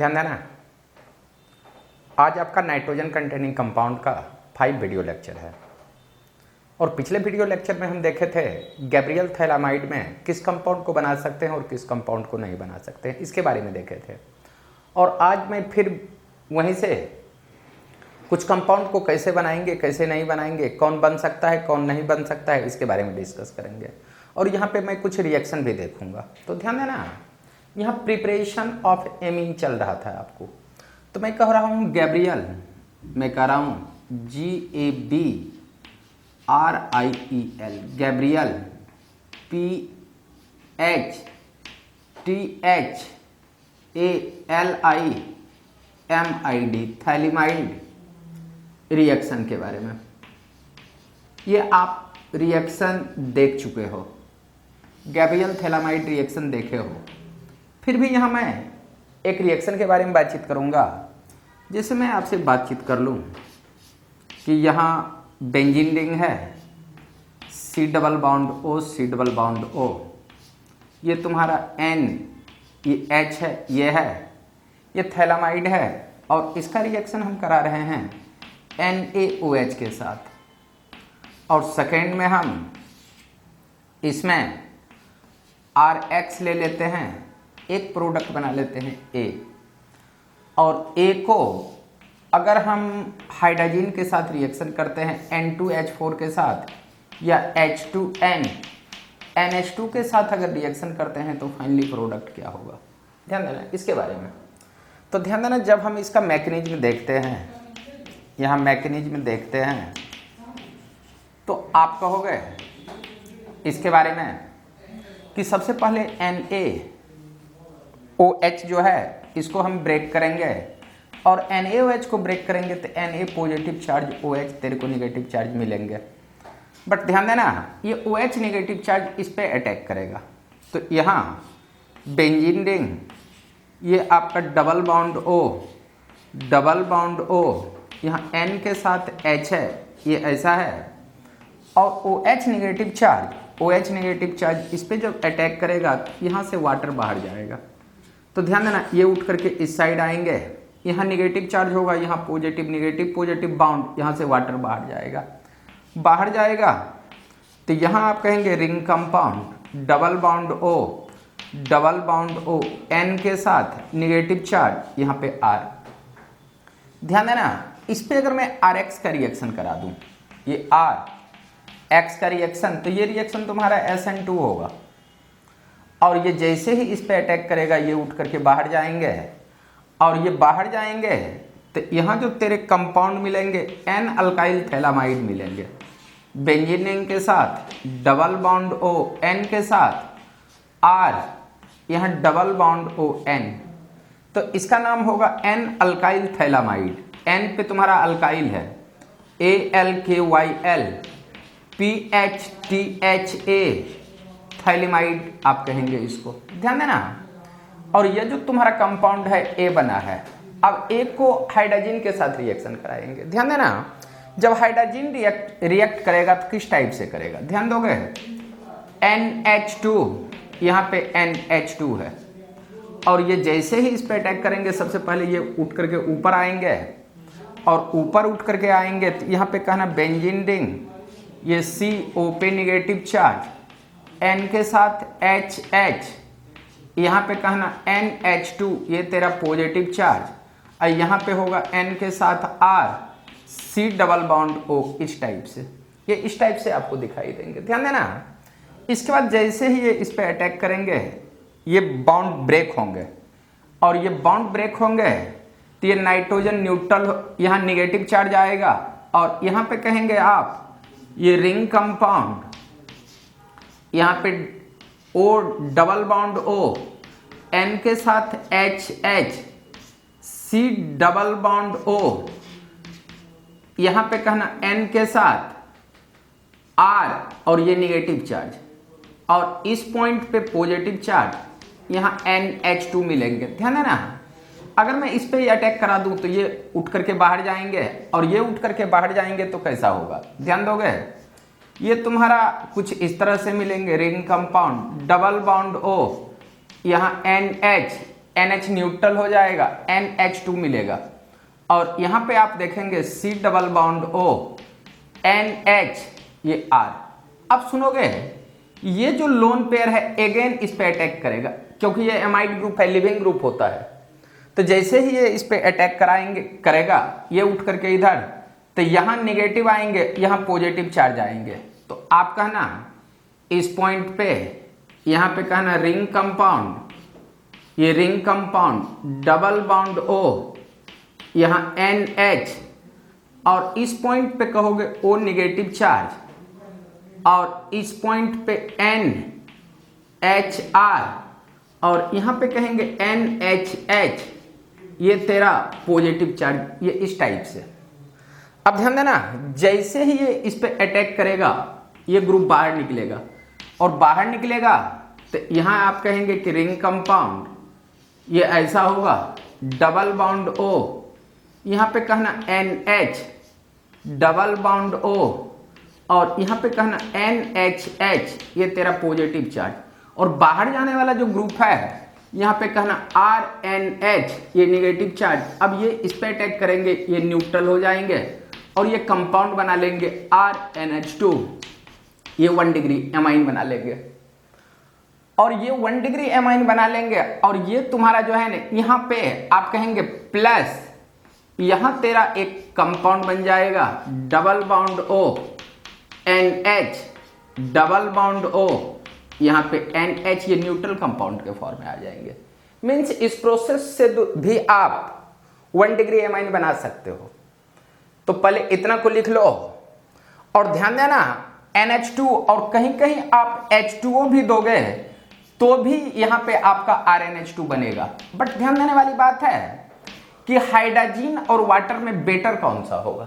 ध्यान देना। आज आपका नाइट्रोजन कंटेनिंग कंपाउंड का 5 वीडियो लेक्चर है और पिछले वीडियो लेक्चर में हम देखे थे गैब्रियल थैलामाइड में किस कंपाउंड को बना सकते हैं और किस कंपाउंड को नहीं बना सकते हैं, इसके बारे में देखे थे। और आज मैं फिर वहीं से कुछ कंपाउंड को कैसे बनाएंगे, कैसे नहीं बनाएंगे, कौन बन सकता है, कौन नहीं बन सकता है, इसके बारे में डिस्कस करेंगे। और यहाँ पे मैं कुछ रिएक्शन भी देखूंगा। तो ध्यान देना, यहाँ प्रिपरेशन ऑफ एमीन चल रहा था आपको, तो मैं कह रहा हूँ गैब्रियल, मैं कह रहा हूँ GABRIEL, Gabriel, PHTHALIMID, phthalimide reaction के बारे में। ये आप रिएक्शन देख चुके हो, गैब्रियल थैलामाइड रिएक्शन देखे हो। फिर भी यहाँ मैं एक रिएक्शन के बारे में बातचीत करूँगा, जैसे मैं आपसे बातचीत कर लूँ कि यहाँ बेंजीन रिंग है, C double bond O, C double bond O, ये तुम्हारा N, ये H है, ये है, ये थैलामाइड है और इसका रिएक्शन हम करा रहे हैं NaOH के साथ। और सेकेंड में हम इसमें RX ले लेते हैं, एक प्रोडक्ट बना लेते हैं A, और A को अगर हम हाइड्रोजन के साथ रिएक्शन करते हैं N2H4 के साथ या H2N NH2 के साथ अगर रिएक्शन करते हैं तो फाइनली प्रोडक्ट क्या होगा, ध्यान देना इसके बारे में। तो ध्यान देना, जब हम इसका मैकेनिज्म देखते हैं, यहाँ मैकेनिज्म देखते हैं, तो आप कहोगे इसके बारे में कि सबसे पहले NaOH जो है इसको हम ब्रेक करेंगे और NaOH को ब्रेक करेंगे तो Na पॉजिटिव चार्ज, OH तेरे को नेगेटिव चार्ज मिलेंगे। बट ध्यान देना, ये OH नेगेटिव चार्ज इस पे अटैक करेगा। तो यहाँ बेंजीन रिंग, ये आपका डबल बॉन्ड O, यहाँ N के साथ H है, ये ऐसा है, और OH नेगेटिव चार्ज इस पे जब अटैक करेगा यहाँ से वाटर बाहर जाएगा। तो ध्यान देना, ये उठ करके इस साइड आएंगे, यहाँ नेगेटिव चार्ज होगा, यहाँ पॉजिटिव, नेगेटिव बाउंड, यहाँ से वाटर बाहर जाएगा। तो यहाँ आप कहेंगे ring compound, double bond O, N के साथ नेगेटिव चार्ज, यहाँ पे R। ध्यान देना, इस पे अगर मैं RX का रिएक्शन करा दूं, ये RX का रिएक्शन, तो ये रिएक्शन तुम्हारा SN2 होगा, और ये जैसे ही इस पे अटैक करेगा ये उठ करके बाहर जाएंगे, और ये बाहर जाएंगे तो यहाँ जो तेरे कंपाउंड मिलेंगे N अल्काइल थैलामाइड मिलेंगे, बेंजीन रिंग के साथ डबल बॉन्ड O, N के साथ R, यहाँ डबल बॉन्ड O N, तो इसका नाम होगा N अल्काइल थैलामाइड। N पे तुम्हारा अल्काइल है, ALKYL, PHTHA थैलिमाइड आप कहेंगे इसको, ध्यान देना। और ये जो तुम्हारा कंपाउंड है A बना है, अब A को हाइड्रोजन के साथ रिएक्शन कराएंगे। ध्यान देना, जब हाइड्रोजन रिएक्ट करेगा तो किस टाइप से करेगा, ध्यान दोगे, NH2, यहाँ पे NH2 है, और ये जैसे ही इस पे अटैक करेंगे सबसे पहले ये उठ करके ऊपर आएंगे, और ऊपर उठ करके आएंगे तो यहाँ पे कहना बेंजीन रिंग, ये CO पे नेगेटिव चार्ज, N के साथ HH, यहाँ पे कहना NH2, ये तेरा पॉजिटिव चार्ज, और यहाँ पे होगा N के साथ R, C double bond O, इस टाइप से, ये इस टाइप से आपको दिखाई देंगे। ध्यान देना, इसके बाद जैसे ही ये इस पे अटैक करेंगे ये बॉन्ड ब्रेक होंगे, और ये बॉन्ड ब्रेक होंगे तो ये नाइट्रोजन न्यूट्रल, यहाँ नेगेटिव चार्ज आएगा, और यहाँ पे कहेंगे आप ये रिंग कंपाउंड, यहाँ पे O double bond O, N के साथ HH, C double bond O, यहाँ पे कहना N के साथ R, और ये नेगेटिव चार्ज, और इस पॉइंट पे पॉजिटिव चार्ज, यहाँ NH2 मिलेंगे। ध्यान देना, अगर मैं इस पे ही अटैक करा दूं तो ये उठ करके बाहर जाएंगे, और ये उठ करके बाहर जाएंगे तो कैसा होगा, ध्यान दोगे, ये तुम्हारा कुछ इस तरह से मिलेंगे, ring compound, double bond O, यहाँ NH, NH न्यूट्रल हो जाएगा, NH2 मिलेगा। और यहाँ पे आप देखेंगे C double bond O NH ये R। अब सुनोगे ये जो लोन पेयर है अगेन इस पे अटैक करेगा, क्योंकि ये एमाइड ग्रुप है, लिविंग ग्रुप होता है। तो जैसे ही ये इस पे अटैक करेगा ये उठ करके इधर, तो यहाँ नेगेटिव आएंगे, यहाँ पॉजिटिव चार्ज आएंगे। तो आप कहना इस पॉइंट पे, यहाँ पे कहना रिंग कंपाउंड, ये ring compound double bond O, यहाँ NH, और इस पॉइंट पे कहोगे O नेगेटिव चार्ज, और इस पॉइंट पे NHR, और यहाँ पे कहेंगे NHH, ये तेरा पॉजिटिव चार्ज, ये इस टाइप से। अब ध्यान देना, जैसे ही ये इस पे अटैक करेगा ये ग्रुप बाहर निकलेगा, और बाहर निकलेगा तो यहाँ आप कहेंगे कि रिंग कंपाउंड ये ऐसा होगा, डबल बॉन्ड O, यहाँ पे कहना NH डबल बॉन्ड O, और यहाँ पे कहना NHH, ये तेरा पॉजिटिव चार्ज। और बाहर जाने वाला जो ग्रुप है यहाँ पे कहना RNH, ये नेगेटिव चार्ज। अब ये इस पे अटैक करेंगे, ये न्यूट्रल हो जाएंगे और ये कंपाउंड बना लेंगे RNH2, ये 1 डिग्री एमाइन बना लेंगे। और ये 1 डिग्री एमाइन बना लेंगे, और ये तुम्हारा जो है ना यहाँ पे आप कहेंगे प्लस, यहाँ तेरा एक कंपाउंड बन जाएगा double bond O NH double bond O, यहाँ पे NH, ये न्यूट्रल कंपाउंड के फॉर्म में आ जाएंगे। मीन्स इस प्रोसेस से भी आप 1 डिग्री एमाइन बना सकते हो। तो पहले इतना को लिख लो, और ध्यान देना NH2 और कहीं कहीं आप H2O भी दोगे तो भी यहाँ पे आपका RNH2 बनेगा। बट ध्यान देने वाली बात है कि हाइड्रोजन और वाटर में बेटर कौन सा होगा।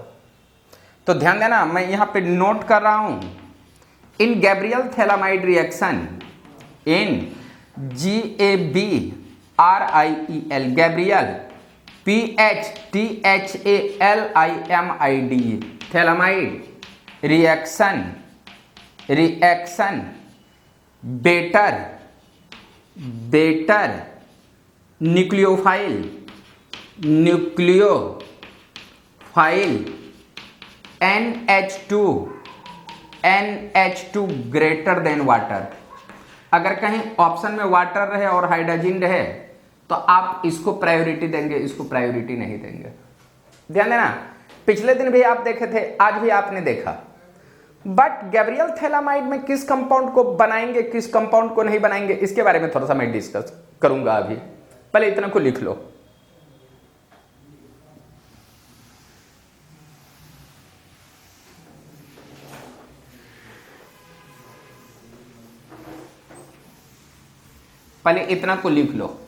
तो ध्यान देना, मैं यहाँ पे नोट कर रहा हूं, इन गैब्रियल थैलामाइड रिएक्शन, इन GABRIEL Gabriel PHTHALIMID phthalimide reaction better nucleophile NH2 greater than water. अगर कहीं ऑप्शन में वाटर रहे और हाइड्रोजन रहे तो आप इसको प्रायोरिटी देंगे, इसको प्रायोरिटी नहीं देंगे। ध्यान देना, पिछले दिन भी आप देखे थे, आज भी आपने देखा। बट गैब्रियल थैलामाइड में किस कंपाउंड को बनाएंगे, किस कंपाउंड को नहीं बनाएंगे, इसके बारे में थोड़ा सा मैं डिस्कस करूंगा। अभी पहले इतना को लिख लो। पहले इतना को लिख लो।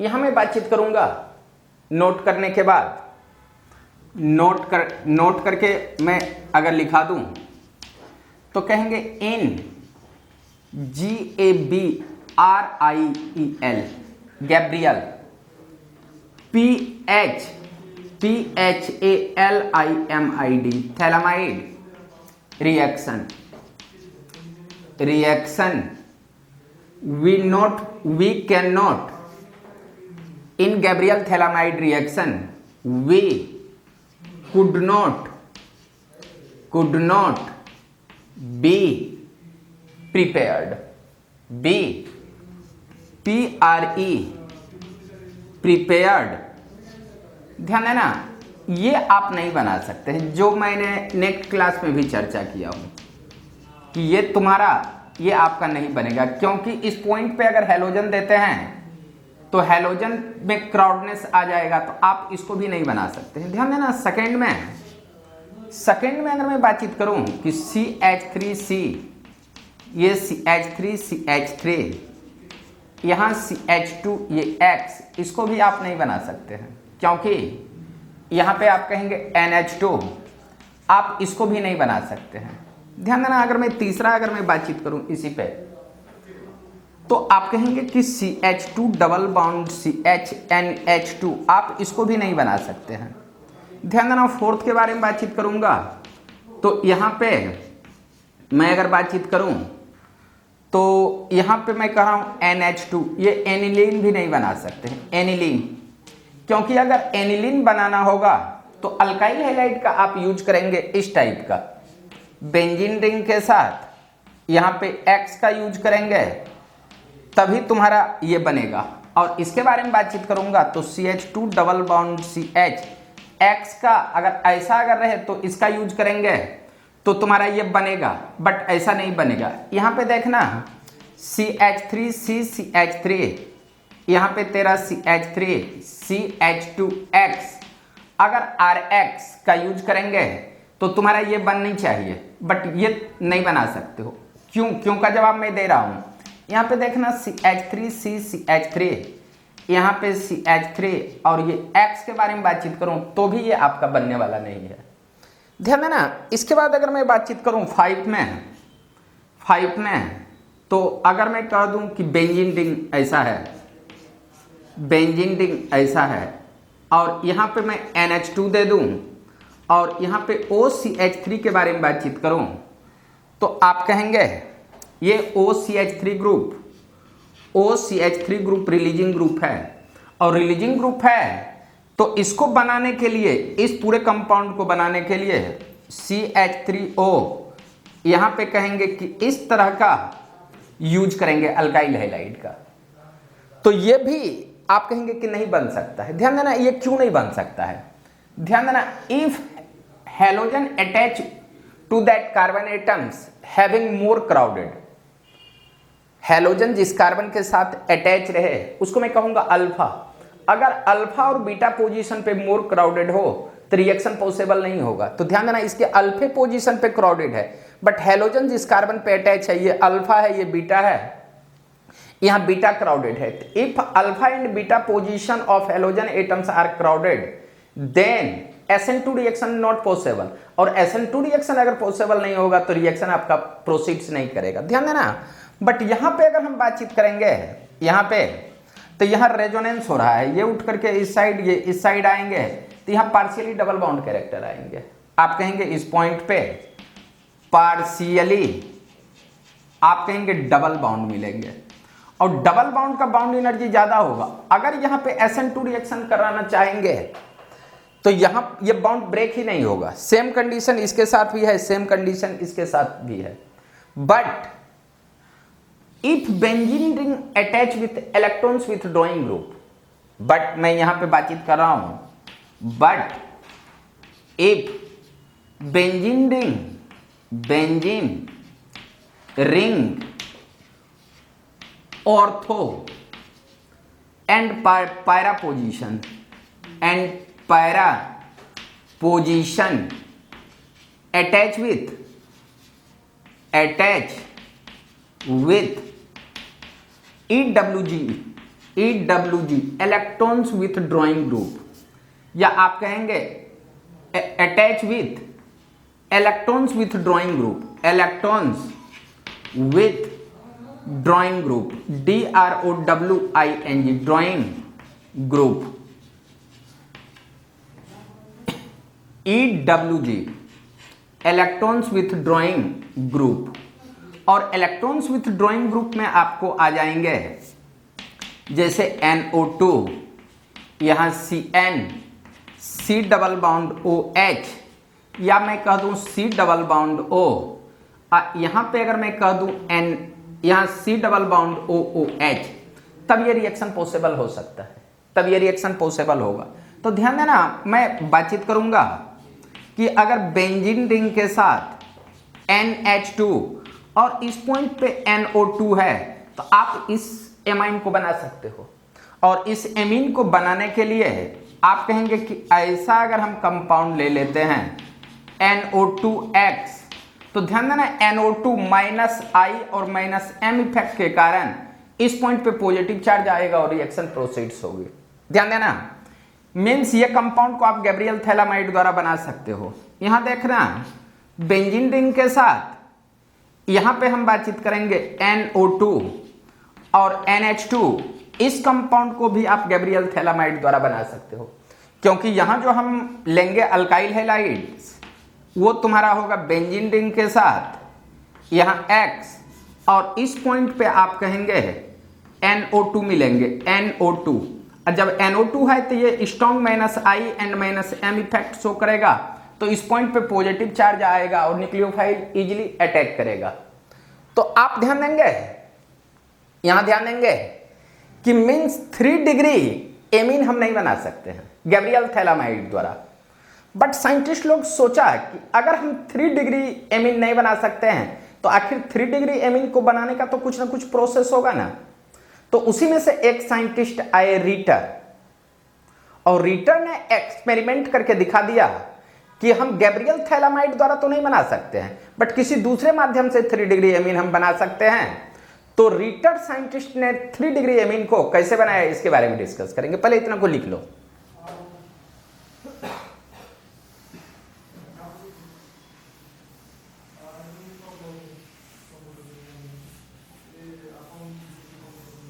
यहां मैं बातचीत करूंगा, नोट करने के बाद नोट करके मैं अगर लिखा दूं तो कहेंगे इन GABRIEL Gabriel PHALIMID phthalimide reaction we cannot in Gabriel thalamide reaction we could not be prepared prepared। ध्यान देना, ये आप नहीं बना सकते हैं, जो मैंने नेक्स्ट क्लास में भी चर्चा किया हूं कि ये तुम्हारा, ये आपका नहीं बनेगा, क्योंकि इस पॉइंट पे अगर हैलोजन देते हैं तो हैलोजन में क्राउडनेस आ जाएगा, तो आप इसको भी नहीं बना सकते हैं। ध्यान देना, सेकंड में अगर मैं बातचीत करूं कि CH3C, ये CH3 यहां CH2 ये X, इसको भी आप नहीं बना सकते हैं, क्योंकि यहां पे आप कहेंगे NH2, आप इसको भी नहीं बना सकते हैं। ध्यान देना, अगर मैं बातचीत करूं इसी पे, तो आप कहेंगे कि CH2 डबल बॉन्ड CHNH2, आप इसको भी नहीं बना सकते हैं। ध्यान देना, फोर्थ के बारे में बातचीत करूंगा, तो यहां पे मैं अगर बातचीत करूं तो यहाँ पे मैं कह रहा हूँ NH2, ये एनिलीन भी नहीं बना सकते हैं, एनिलीन, क्योंकि अगर एनिलीन बनाना होगा तो अल्काइल हैलाइड का आप यूज करेंगे इस टाइप का, बेंजीन रिंग के साथ यहाँ पे X का यूज करेंगे, तभी तुम्हारा ये बनेगा। और इसके बारे में बातचीत करूंगा तो CH2 double bond CH, X का अगर ऐसा अगर रहे तो इसका यूज करेंगे तो तुम्हारा ये बनेगा, बट ऐसा नहीं बनेगा। यहाँ पे देखना CH3 CH3, यहाँ पे तेरा CH3 CH2X, अगर RX का यूज करेंगे तो तुम्हारा ये बननी चाहिए, बट ये नहीं बना सकते हो। क्यों का जवाब मैं दे रहा हूँ। यहाँ पे देखना CH3 CH3, यहाँ पे CH3 और ये X के बारे में बातचीत करूँ तो भी ये आपका बनने वाला नहीं है, ध्यान देना। इसके बाद अगर मैं बातचीत करूँ 5 में, तो अगर मैं कह दूँ कि बेंजीन रिंग ऐसा है, बेंजीन रिंग ऐसा है, और यहाँ पे मैं NH2 दे दूँ और यहाँ पे OCH3 के बारे में बातचीत करूँ तो आप कहेंगे ये OCH3 ग्रुप रिलीजिंग ग्रुप है, और रिलीजिंग ग्रुप है तो इसको बनाने के लिए, इस पूरे कंपाउंड को बनाने के लिए CH3O यहाँ पे कहेंगे कि इस तरह का यूज करेंगे अल्काइल हैलाइड का, तो ये भी आप कहेंगे कि नहीं बन सकता है। ध्यान देना, ये क्यों नहीं बन सकता है, ध्यान देना। If halogen attach to that carbon atoms having more crowded, halogen जिस कार्बन के साथ अटैच रहे उसको मैं कहूंगा अल्फा। अगर अल्फा और बीटा पोजीशन पे मोर क्राउडेड हो तो रिएक्शन पॉसिबल नहीं होगा। तो ध्यान देना, इसके अल्फे पोजीशन पे क्राउडेड है, बट हैलोजन जिस कार्बन पे अटैच है ये अल्फा है, ये बीटा है, यहाँ बीटा क्राउडेड है। If alpha and beta position of halogen atoms are crowded then SN2 reaction not possible, और SN2 रिएक्शन अगर पॉसिबल नहीं होगा तो रिएक्शन आपका प्रोसीड्स नहीं करेगा, ध्यान देना। बट यहाँ पे अगर हम बातचीत करेंगे यहाँ पे, तो यहाँ रेजोनेंस हो रहा है, ये उठ करके इस साइड, ये इस साइड आएंगे तो यहाँ पार्शियली डबल बॉन्ड कैरेक्टर आएंगे। आप कहेंगे इस पॉइंट पे पार्शियली आप कहेंगे डबल बॉन्ड मिलेंगे, और डबल बॉन्ड का बाउंड एनर्जी ज्यादा होगा। अगर यहाँ पे SN2 रिएक्शन कराना चाहेंगे तो यहाँ ये बाउंड ब्रेक ही नहीं होगा। सेम कंडीशन इसके साथ भी है, सेम कंडीशन इसके साथ भी है। But if benzene ring attach with electrons with drawing group, but मैं यहां पे बातचीत कर रहा हूं, but if benzene ring ortho and para position attach with EWG electrons with drawing group, या आप कहेंगे attach with electrons with drawing group, electrons with drawing group, DROWING drawing group, EWG electrons with drawing group, और electrons with drawing group में आपको आ जाएंगे जैसे NO2, यहाँ CN, C double bond OH, या मैं कह दूं C डबल बॉन्ड O, यहाँ पे अगर मैं कह दूं N, यहाँ C डबल बॉन्ड OOH, तब ये रिएक्शन पॉसिबल हो सकता है, तब ये रिएक्शन पॉसिबल होगा। तो ध्यान देना, मैं बातचीत करूंगा कि अगर बेंजीन रिंग के साथ NH2 और इस पॉइंट पे NO2 है तो आप इस एमाइन को बना सकते हो, और इस एमीन को बनाने के लिए आप कहेंगे कि ऐसा अगर हम कंपाउंड ले लेते हैं NO2X, तो ध्यान देना NO2 -I और -M इफेक्ट के कारण इस पॉइंट पे पॉजिटिव चार्ज आएगा और रिएक्शन प्रोसीड्स होगी। ध्यान देना, मीन्स ये कंपाउंड को आप गैब्रियल थैलामाइड द्वारा बना सकते हो। यहां देखना बेंजीन रिंग के साथ यहां पे हम बातचीत करेंगे NO2 और NH2, इस कंपाउंड को भी आप गैब्रियल थैलामाइड द्वारा बना सकते हो, क्योंकि यहां जो हम लेंगे अल्काइल हैलाइड वो तुम्हारा होगा बेंजीन रिंग के साथ यहाँ X और इस पॉइंट पे आप कहेंगे NO2 मिलेंगे, NO2। और जब NO2 है तो ये strong minus I and minus M effect show करेगा, तो इस पॉइंट पे पॉजिटिव चार्ज आएगा और न्यूक्लियोफाइल इजीली अटैक करेगा। तो आप ध्यान देंगे, यहां ध्यान देंगे कि मीन्स 3 डिग्री एमीन हम नहीं बना सकते हैं गैब्रियल थैलामाइड द्वारा। बट साइंटिस्ट लोग सोचा कि अगर हम 3 डिग्री एमीन नहीं बना सकते हैं तो आखिर 3 डिग्री एमीन को बनाने का तो कुछ ना कुछ प्रोसेस होगा ना। तो उसी में से एक साइंटिस्ट आए रीटर, और रीटर ने एक्सपेरिमेंट करके दिखा दिया कि हम गैब्रियल थैलामाइड द्वारा तो नहीं बना सकते हैं, बट किसी दूसरे माध्यम से 3 डिग्री एमीन हम बना सकते हैं। तो रीटर साइंटिस्ट ने 3 डिग्री एमीन को कैसे बनाया इसके बारे में डिस्कस करेंगे। पहले इतना को लिख लो।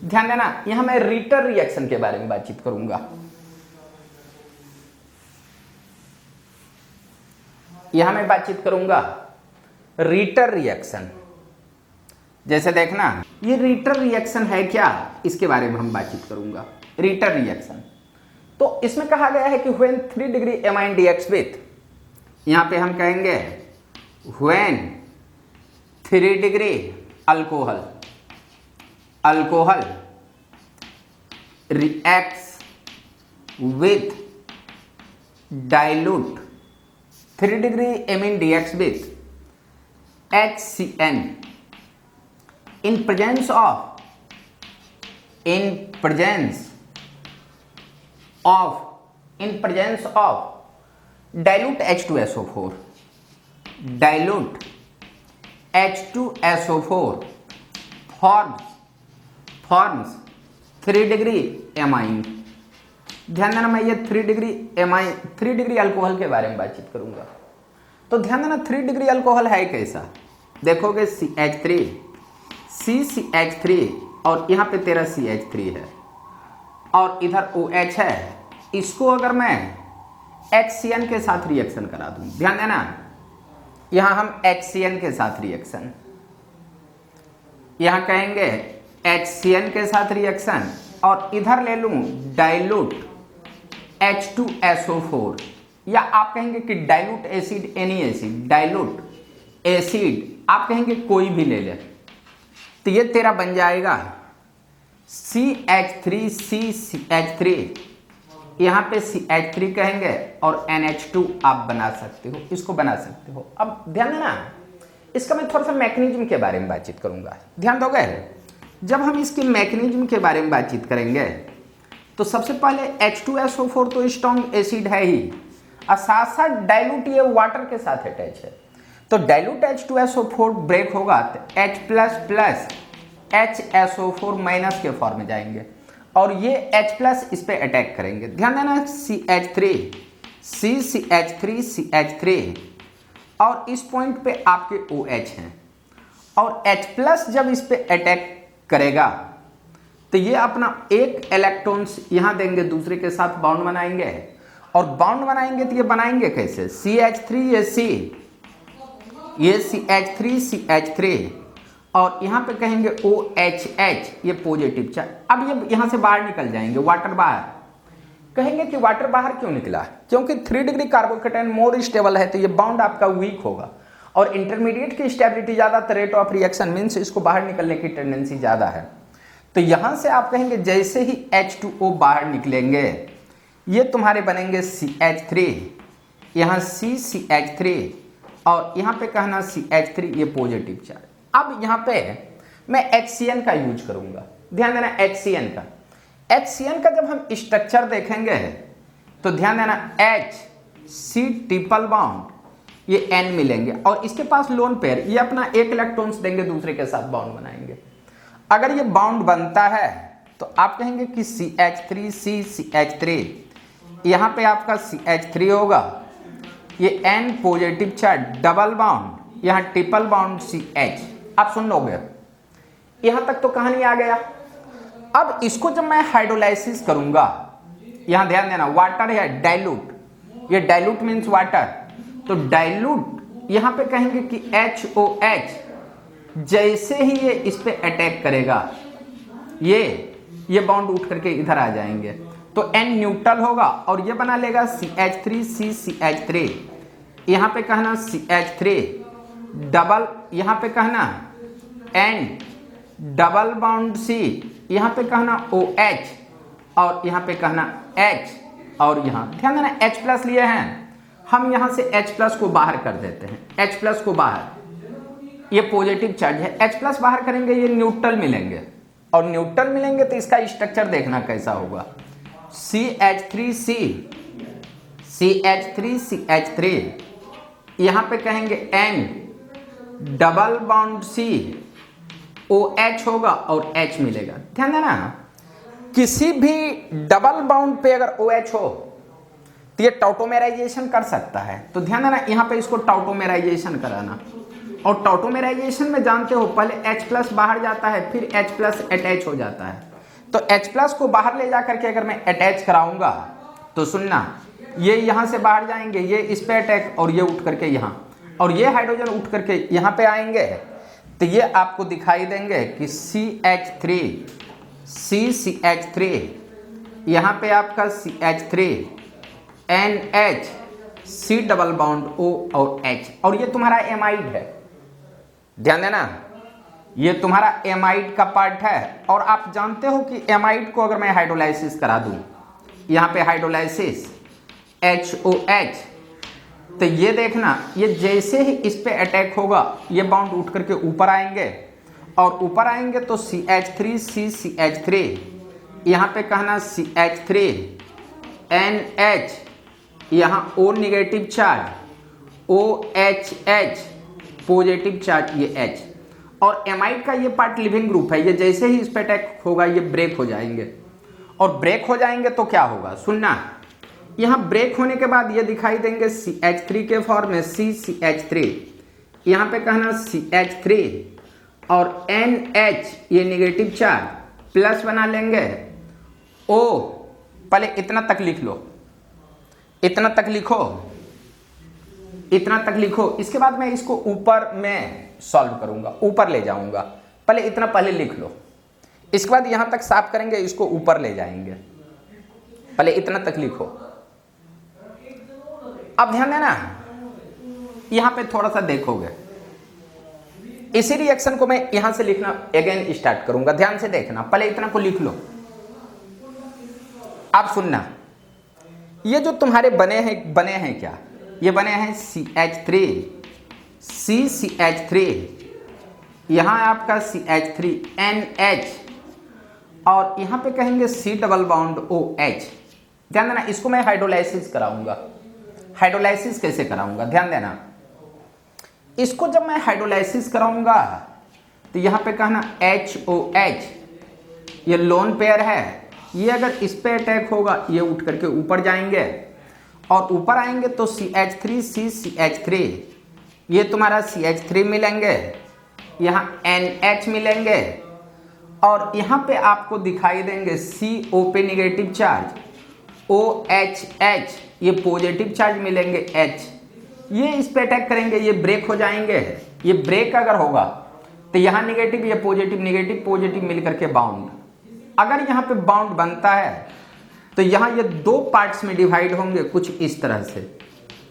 ध्यान देना, यहां मैं रीटर रिएक्शन के बारे में बातचीत करूंगा। यहां मैं बातचीत करूंगा रीटर रिएक्शन। जैसे देखना, ये रीटर रिएक्शन है क्या, इसके बारे में हम बातचीत करूंगा। रीटर रिएक्शन तो इसमें कहा गया है कि when 3 degree amine reacts with, यहां पे हम कहेंगे when 3 degree alcohol reacts with dilute 3 degree amine reacts with HCN in presence of dilute H2SO4 forms 3 degree amine. ध्यान देना, मैं ये 3 डिग्री एमाइन 3 डिग्री अल्कोहल के बारे में बातचीत करूंगा। तो ध्यान देना 3 डिग्री अल्कोहल है कैसा, देखोगे CH3 और यहाँ पे तेरा CH3 है और इधर OH है। इसको अगर मैं HCN के साथ रिएक्शन करा दूं, ध्यान देना यहाँ हम HCN के साथ रिएक्शन, यहाँ कहेंगे HCN के साथ रिएक्शन और इधर ले लूं डाइल्यूट H2SO4, या आप कहेंगे कि dilute acid, any acid, dilute acid आप कहेंगे कोई भी ले ले, तो ये तेरा बन जाएगा CH3, यहाँ पे CH3 कहेंगे और NH2 आप बना सकते हो, इसको बना सकते हो। अब ध्यान देना, इसका मैं थोड़ा सा मैकेनिज्म के बारे में बातचीत करूंगा, ध्यान दोगे। जब हम इसके मैकेनिज्म के बारे में बातचीत करेंगे तो सबसे पहले H2SO4 तो स्ट्रॉन्ग एसिड है ही, और साथ साथ डाइल्यूट ये वाटर के साथ अटैच है। तो डाइल्यूट H2SO4 ब्रेक होगा तो H++ HSO4- के फॉर्म में जाएंगे और ये H+ इस पे अटैक करेंगे। ध्यान देना CH3 और इस पॉइंट पे आपके OH हैं और H+ जब इस पे अटैक करेगा तो ये अपना एक इलेक्ट्रॉन्स यहां देंगे, दूसरे के साथ बॉन्ड बनाएंगे, और बॉन्ड बनाएंगे तो ये बनाएंगे कैसे, CH3 ये CH3 और यहां पे कहेंगे OHH, ये पॉजिटिव चार्ज। अब ये यहां से बाहर निकल जाएंगे, वाटर बाहर। कहेंगे कि वाटर बाहर क्यों निकला, क्योंकि 3 डिग्री कार्बोकेटायन मोर स्टेबल है तो ये बॉन्ड आपका वीक होगा और इंटरमीडिएट की स्टेबिलिटी ज़्यादा, तो रेट ऑफ रिएक्शन मीन्स इसको बाहर निकलने की टेंडेंसी ज़्यादा है। तो यहाँ से आप कहेंगे जैसे ही H2O बाहर निकलेंगे ये तुम्हारे बनेंगे CH3, यहाँ CH3 और यहाँ पे कहना CH3, ये पॉजिटिव चार्ज। अब यहाँ पे मैं HCN का यूज करूँगा, ध्यान देना HCN का जब हम स्ट्रक्चर देखेंगे तो ध्यान देना H-C ट्रिपल बॉन्ड, ये N मिलेंगे और इसके पास लोन पेयर, ये अपना एक इलेक्ट्रॉन्स देंगे, दूसरे के साथ बॉन्ड बनाएंगे। अगर ये बॉन्ड बनता है तो आप कहेंगे कि CH3, यहाँ पे आपका CH3 होगा, ये N positive charge, double bond, यहाँ ट्रिपल बॉन्ड CH। आप सुन लोगे, यहाँ तक तो कहानी आ गया। अब इसको जब मैं हाइड्रोलाइसिस करूंगा, यहाँ ध्यान देना वाटर है डाइल्यूट, ये डाइल्यूट मीन्स वाटर, तो डाइल्यूट यहाँ पे कहेंगे कि HOH जैसे ही ये इस पे अटैक करेगा, ये बॉन्ड उठ करके इधर आ जाएंगे, तो N न्यूट्रल होगा और ये बना लेगा CH3 CCH3, यहाँ पे कहना CH3 डबल, यहाँ पे कहना N डबल बॉन्ड C, यहाँ पे कहना OH और यहाँ पे कहना H, और यहाँ ध्यान देना H प्लस लिए हैं हम, यहाँ से H प्लस को बाहर कर देते हैं, H प्लस को बाहर, ये पॉजिटिव चार्ज है, H प्लस बाहर करेंगे ये न्यूट्रल मिलेंगे, और न्यूट्रल मिलेंगे तो इसका स्ट्रक्चर देखना कैसा होगा, CH3C CH3 यहाँ पे कहेंगे N double bond C OH होगा और H मिलेगा। ध्यान देना किसी भी डबल बाउंड पे अगर OH हो तो ये टॉटोमेराइजेशन कर सकता है, तो ध्यान देना यहाँ पे इसको टॉटोमेराइजेशन कराना, और टॉटोमेराइजेशन में जानते हो पहले H प्लस बाहर जाता है फिर H प्लस अटैच हो जाता है, तो H प्लस को बाहर ले जा करके अगर मैं अटैच कराऊंगा तो सुनना ये यहाँ से बाहर जाएंगे, ये इस पे अटैक और ये उठ करके यहाँ, और ये हाइड्रोजन उठ करके यहाँ पे आएंगे, तो ये आपको दिखाई देंगे कि CH3 यहाँ पे आपका CH3 NH C double bond O और H, और ये तुम्हारा एमाइड है। ध्यान देना ये तुम्हारा एमाइड का पार्ट है, और आप जानते हो कि एमाइड को अगर मैं हाइड्रोलाइसिस करा दूं, यहाँ पे हाइड्रोलाइसिस HOH, तो ये देखना ये जैसे ही इस पे अटैक होगा ये बाउंड उठ करके ऊपर आएंगे, और ऊपर आएंगे तो CH3 CCH3, यहाँ पे कहना CH3 NH, यहाँ O negative charge, OHH positive charge, ये H, और एमाइड का ये पार्ट लिविंग ग्रुप है, ये जैसे ही इस पे अटैक होगा ये ब्रेक हो जाएंगे, और ब्रेक हो जाएंगे तो क्या होगा सुनना, यहाँ ब्रेक होने के बाद ये दिखाई देंगे CH3 के फॉर्म में CCH3, यहाँ पे कहना CH3 और NH ये निगेटिव चार्ज प्लस बना लेंगे O, पहले इतना तक लिख लो, इतना तक लिखो, इतना तक लिखो, इसके बाद मैं इसको ऊपर में सॉल्व करूंगा, ऊपर ले जाऊंगा, पहले इतना पहले लिख लो, इसके बाद यहां तक साफ करेंगे, इसको ऊपर ले जाएंगे, पहले इतना तक लिखो। अब ध्यान देना यहां पे थोड़ा सा देखोगे, इसी रिएक्शन को मैं यहां से लिखना अगेन स्टार्ट करूंगा, ध्यान से देखना, पहले इतना को लिख लो। आप सुनना ये जो तुम्हारे बने हैं क्या, ये बने हैं CH3 CCH3, यहाँ आपका CH3 NH, और यहाँ पे कहेंगे C डबल बॉन्ड OH। ध्यान देना इसको मैं हाइड्रोलाइसिस कराऊंगा, हाइड्रोलाइसिस कैसे कराऊंगा, ध्यान देना इसको जब मैं हाइड्रोलाइसिस कराऊंगा तो यहाँ पे कहना HOH, ये लोन पेयर है, ये अगर इस पे अटैक होगा ये उठ करके ऊपर जाएंगे, और ऊपर आएंगे तो CH3 CCH3, ये तुम्हारा CH3 मिलेंगे, यहाँ NH मिलेंगे, और यहाँ पे आपको दिखाई देंगे CO पे निगेटिव चार्ज, OHH ये पॉजिटिव चार्ज मिलेंगे H, ये इस पे अटैक करेंगे, ये ब्रेक हो जाएंगे, ये ब्रेक अगर होगा तो यहाँ निगेटिव ये पॉजिटिव निगेटिव पॉजिटिव मिलकर के बाउंड, अगर यहाँ पे बाउंड बनता है तो यहाँ ये दो पार्ट्स में डिवाइड होंगे कुछ इस तरह से,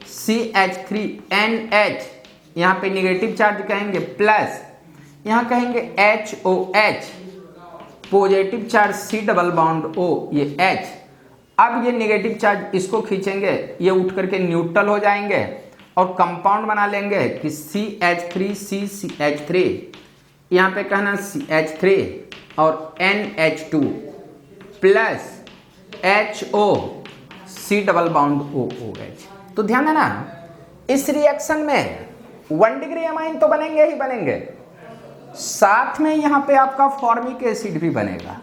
CH3NH यहाँ पे निगेटिव चार्ज कहेंगे प्लस यहाँ कहेंगे HOH positive charge C double bond O ये H, अब ये निगेटिव चार्ज इसको खींचेंगे, ये उठ करके न्यूट्रल हो जाएंगे और कंपाउंड बना लेंगे कि CH3 CCH3, यहाँ पे कहना CH3 और NH2 plus HO C double bond OOH। तो ध्यान देना इस रिएक्शन में 1 डिग्री एमाइन तो बनेंगे ही बनेंगे, साथ में यहाँ पे आपका फॉर्मिक एसिड भी बनेगा,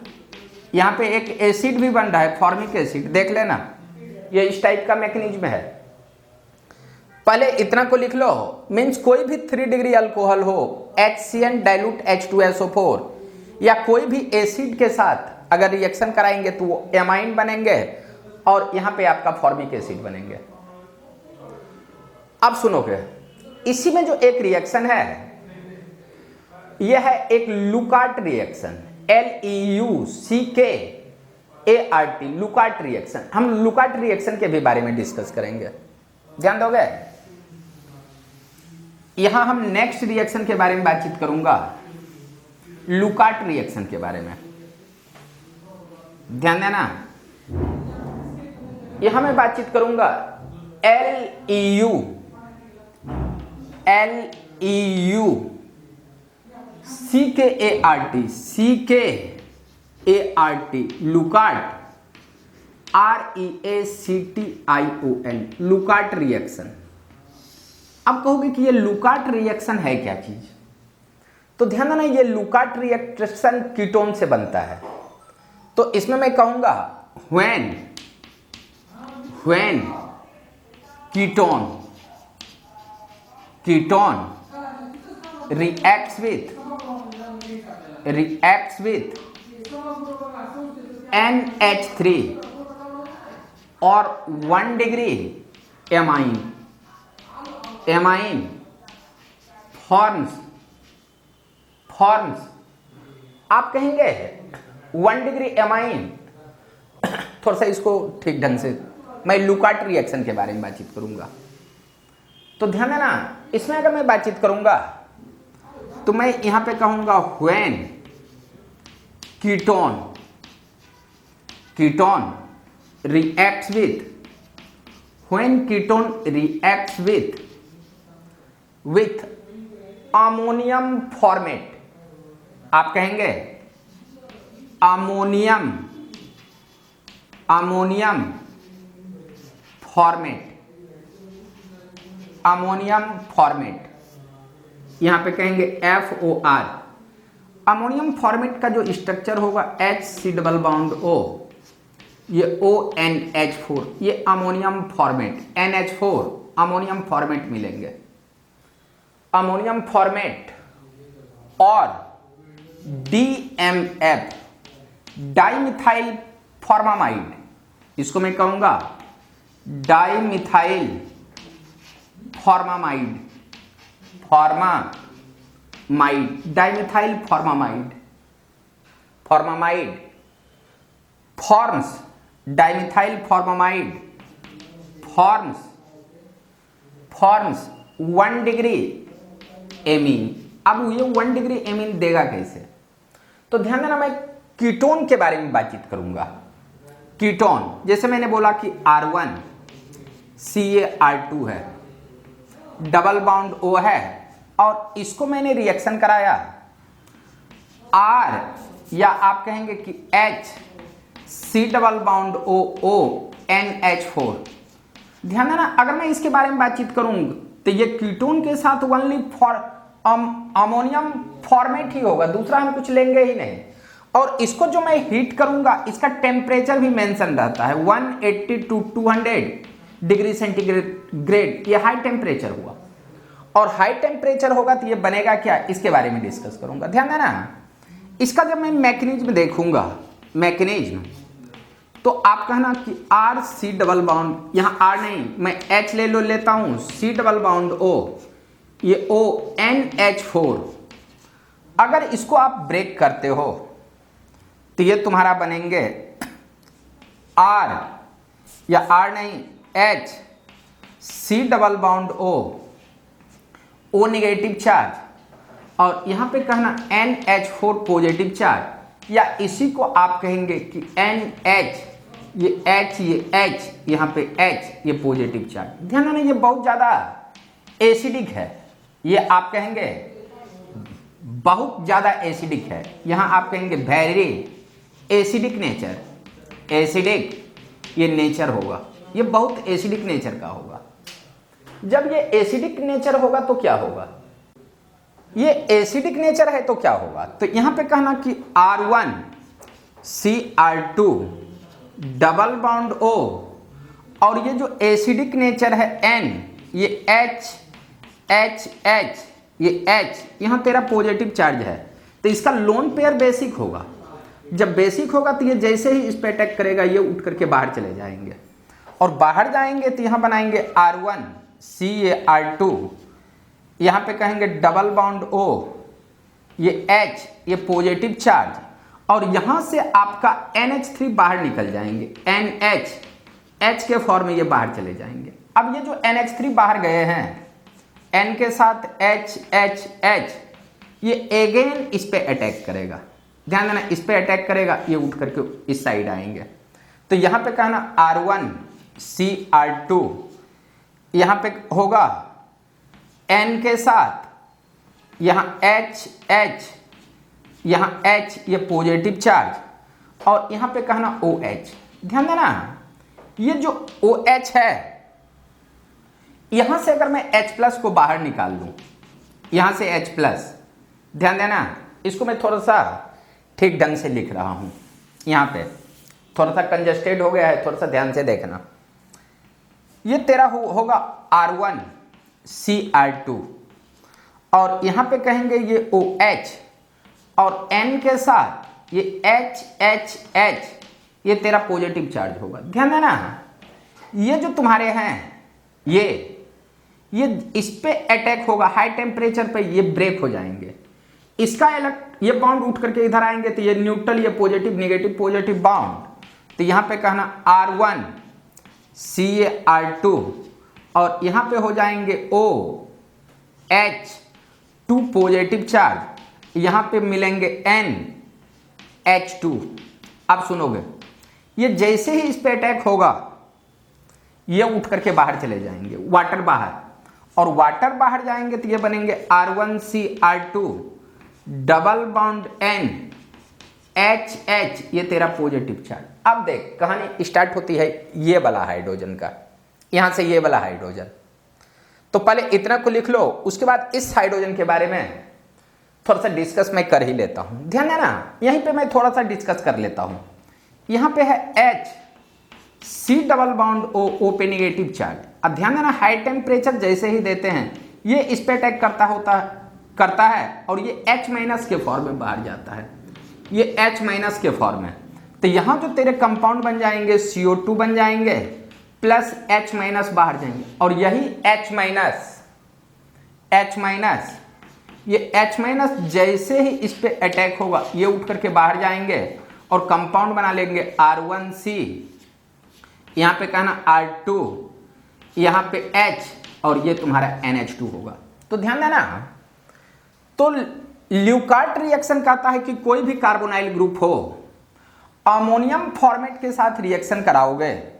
यहाँ पे एक एसिड भी बन रहा है फॉर्मिक एसिड, देख लेना ये इस टाइप का मैकेनिज्म है। पहले इतना को लिख लो, मीन्स कोई भी 3 डिग्री अल्कोहल हो, HCN डाइल्यूट H2SO4 या कोई भी एसिड के साथ अगर रिएक्शन कराएंगे तो वो एमाइन बनेंगे और यहाँ पे आपका फॉर्मिक एसिड बनेंगे। अब सुनोगे इसी में जो एक रिएक्शन है यह है एक लुकार्ट रिएक्शन, LEUCKART, लुकार्ट रिएक्शन। हम लुकार्ट रिएक्शन के भी बारे में डिस्कस करेंगे, ध्यान दोगे। यहां हम नेक्स्ट रिएक्शन के बारे में बातचीत करूंगा, लुकार्ट रिएक्शन के बारे में, ध्यान देना। यहां मैं बातचीत करूंगा LEUCKART, लुकार्ट, REACTION, लुकार्ट रिएक्शन। अब कहोगे कि ये लुकार्ट रिएक्शन है क्या चीज, तो ध्यान देना, ये लुकार्ट रिएक्शन कीटोन से बनता है। तो इसमें मैं कहूंगा when ketone reacts with NH3 और 1 डिग्री amine forms, आप कहेंगे 1 डिग्री एमाइन, थोड़ा सा इसको ठीक ढंग से, मैं लुकार्ट रिएक्शन के बारे में बातचीत करूंगा। तो ध्यान देना, इसमें अगर मैं बातचीत करूंगा तो मैं यहां पे कहूंगा when ketone reacts with ammonium format, आप कहेंगे अमोनियम फॉर्मेट, यहां पे कहेंगे FOR। अमोनियम फॉर्मेट का जो स्ट्रक्चर होगा HC डबल बाउंड O, ये ONH4, ये ammonium format, NH4 ammonium format मिलेंगे, अमोनियम फॉर्मेट। और DMF, डाइमिथाइल फॉर्मामाइड, इसको मैं कहूंगा dimethyl formamide, dimethyl formamide forms, dimethyl formamide forms 1 degree amine. अब ये 1 डिग्री एमीन देगा कैसे, तो ध्यान देना, मैं कीटोन के बारे में बातचीत करूंगा। कीटोन, जैसे मैंने बोला कि R1 CaR2 है, डबल बाउंड O है, और इसको मैंने रिएक्शन कराया R, या आप कहेंगे कि H C double bond O NH4। ध्यान देना, अगर मैं इसके बारे में बातचीत करूं तो ये कीटोन के साथ ओनली अमोनियम फॉर्मेट ही होगा, दूसरा हम कुछ लेंगे ही नहीं। और इसको जो मैं हीट करूंगा, इसका टेम्परेचर भी मेंशन रहता है 180 to 200 डिग्री सेंटीग्रेड, ये हाई टेम्परेचर हुआ। और हाई टेम्परेचर होगा तो ये बनेगा क्या, इसके बारे में डिस्कस करूंगा। ध्यान देना, इसका जब मैं मैकेनिज्म देखूंगा, तो आप कहना कि RC डबल बाउंड, यहाँ R नहीं, मैं H लेता हूं, C डबल बाउंड O, ये ONH4। अगर इसको आप ब्रेक करते हो तो ये तुम्हारा बनेंगे R, या R नहीं H C double bond O negative charge, और यहां पे कहना NH4 पॉजिटिव चार्ज, या इसी को आप कहेंगे कि NH, ये H, ये H, यहाँ पे H, ये पॉजिटिव चार्ज। ध्यान देना, ये बहुत ज़्यादा एसिडिक है, ये आप कहेंगे बहुत ज़्यादा एसिडिक है, यहाँ आप कहेंगे वेरी एसिडिक नेचर, ये नेचर होगा, ये बहुत एसिडिक नेचर का होगा। जब ये एसिडिक नेचर होगा तो क्या होगा, ये एसिडिक नेचर है तो क्या होगा, तो यहां पे कहना कि R1 CR2 double bond O, और ये जो एसिडिक नेचर है N, ये H, ये H, यहां तेरा पॉजिटिव चार्ज है, तो इसका लोन पेयर बेसिक होगा। जब बेसिक होगा तो ये जैसे ही इस पे अटैक करेगा, ये उठ करके बाहर चले जाएंगे, और बाहर जाएंगे तो यहां बनाएंगे R1 CaR2, यहाँ पे कहेंगे डबल बाउंड O, ये H ये पॉजिटिव चार्ज, और यहां से आपका NH3 बाहर निकल जाएंगे, NH H के फॉर्म में ये बाहर चले जाएंगे। अब ये जो NH3 बाहर गए हैं N के साथ H H H, ये अगेन इस पे अटैक करेगा, ध्यान देना, इस पे अटैक करेगा, ये उठ करके इस साइड आएंगे। तो यहां पे कहना R1 CR2, यहां पे होगा N के साथ यहां H H, यहां H ये पॉजिटिव चार्ज, और यहां पे कहना OH। ध्यान देना, ये जो OH है, यहां से अगर मैं H+ को बाहर निकाल लूं, यहां से H+, ध्यान देना, इसको मैं थोड़ा सा ठीक ढंग से लिख रहा हूं, यहां पे थोड़ा सा कंजस्टेड हो गया है, थोड़ा सा ध्यान से देखना। ये तेरा होगा R1 CR2, और यहां पे कहेंगे ये OH, और N के साथ ये H H H, ये तेरा पॉजिटिव चार्ज होगा। ध्यान देना, ये जो तुम्हारे हैं ये इस पे अटैक होगा, हाई टेम्परेचर पे ये ब्रेक हो जाएंगे, इसका ये बॉन्ड उठ करके इधर आएंगे, तो ये न्यूट्रल, ये पॉजिटिव नेगेटिव पॉजिटिव बॉन्ड, तो यहां पे कहना R1 CR2, और यहां पे हो जाएंगे OH 2 पॉजिटिव चार्ज, यहां पे मिलेंगे NH2। अब सुनोगे, ये जैसे ही इस पे अटैक होगा ये उठ करके बाहर चले जाएंगे, वाटर बाहर, और वाटर बाहर जाएंगे तो ये बनेंगे R1 CR2 double bond N H H, ये तेरा पॉजिटिव चार्ज। अब देख, कहानी स्टार्ट होती है ये वाला हाइड्रोजन का, यहां से ये वाला हाइड्रोजन। तो पहले इतना को लिख लो, उसके बाद इस हाइड्रोजन के बारे में थोड़ा सा डिस्कस मैं कर ही लेता हूं। ध्यान देना, यहीं पे मैं थोड़ा सा डिस्कस कर लेता हूं। यहां पे है H C double bond O पे नेगेटिव चार्ज। अब ध्यान देना, हाई टेम्परेचर जैसे ही देते हैं ये इस पे अटैक करता है, और ये H- के फॉर्म में बाहर जाता है, ये H- के फॉर्म में। तो यहां जो तेरे कंपाउंड बन जाएंगे CO2 बन जाएंगे, प्लस H- बाहर जाएंगे, और यही H- ये H- जैसे ही इस पे अटैक होगा ये उठ करके बाहर जाएंगे और कंपाउंड बना लेंगे R1C, यहां पे कहना R2, यहां पे H, और ये तुम्हारा NH2 होगा। तो ध्यान देना, तो ल्यूकार्ट रिएक्शन कहता है कि कोई भी कार्बोनाइल ग्रुप हो, अमोनियम फॉर्मेट के साथ रिएक्शन कराओगे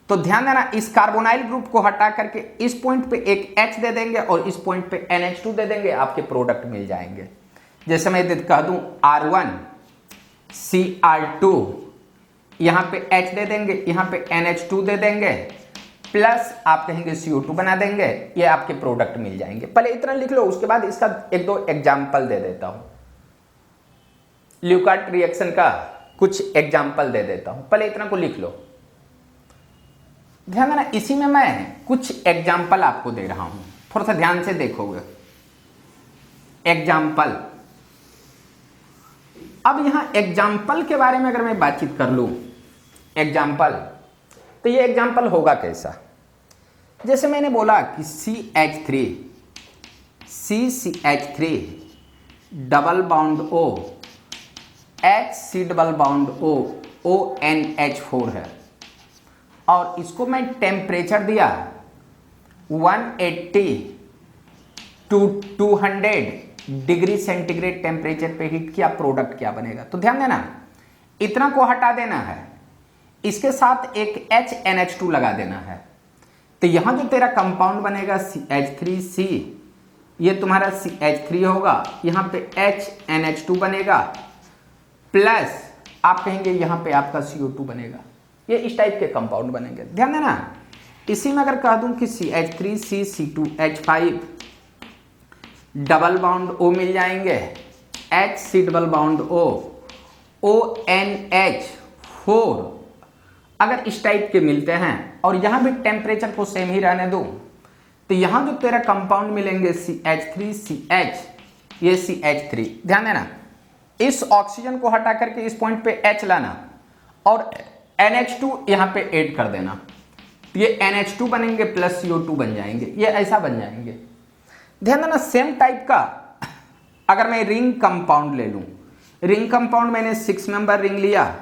तो ध्यान देना, इस कार्बोनाइल ग्रुप को हटा करके इस पॉइंट पे एक H दे देंगे और इस पॉइंट पे NH2 दे देंगे, आपके प्रोडक्ट मिल जाएंगे। जैसे मैं कह दूं R1 CR2, यहां पे H दे देंगे, यहां पे NH2 दे देंगे, प्लस आप कहेंगे CO2 बना देंगे, ये आपके प्रोडक्ट मिल जाएंगे। पहले इतना लिख लो, उसके बाद इसका एक दो एग्जाम्पल दे देता हूं, ल्यूकार्ट रिएक्शन का कुछ एग्जाम्पल दे देता हूं, पहले इतना को लिख लो। ध्यान देना, इसी में मैं कुछ एग्जाम्पल आपको दे रहा हूं, थोड़ा सा ध्यान से देखोगे। एग्जाम्पल, अब यहां एग्जाम्पल के बारे में अगर मैं बातचीत कर लूं, एग्जाम्पल, तो ये एग्जाम्पल होगा कैसा? जैसे मैंने बोला कि CH3 double bond O, HC double bond O, ONH4 है, और इसको मैं टेम्परेचर दिया 180 to 200 डिग्री सेंटीग्रेड टेम्परेचर पे हीट किया, प्रोडक्ट क्या बनेगा? तो ध्यान देना, इतना को हटा देना है, इसके साथ एक HNH2 लगा देना है, तो यहां जो तेरा कंपाउंड बनेगा CH3C, ये तुम्हारा CH3 होगा, यहां पे HNH2 बनेगा, प्लस आप कहेंगे यहां पे आपका CO2 बनेगा, ये इस टाइप के कंपाउंड बनेंगे। ध्यान देना, इसी में अगर कह दूं कि CH3C2H5 डबल बाउंड O मिल जाएंगे, HC double bond O, ONH4, अगर इस टाइप के मिलते हैं और यहां भी टेम्परेचर को सेम ही रहने दो, तो यहां जो तेरा कंपाउंड मिलेंगे CH3CH, ये CH3। ध्यान देना, इस ऑक्सीजन को हटा करके इस पॉइंट पे H लाना और NH2 यहां पे ऐड कर देना, तो ये NH2 बनेंगे प्लस CO2 बन जाएंगे, ये ऐसा बन जाएंगे। ध्यान देना, सेम टाइप का अगर मैं रिंग कंपाउंड ले लूं, रिंग कंपाउंड मैंने 6 मेंबर रिंग लिया,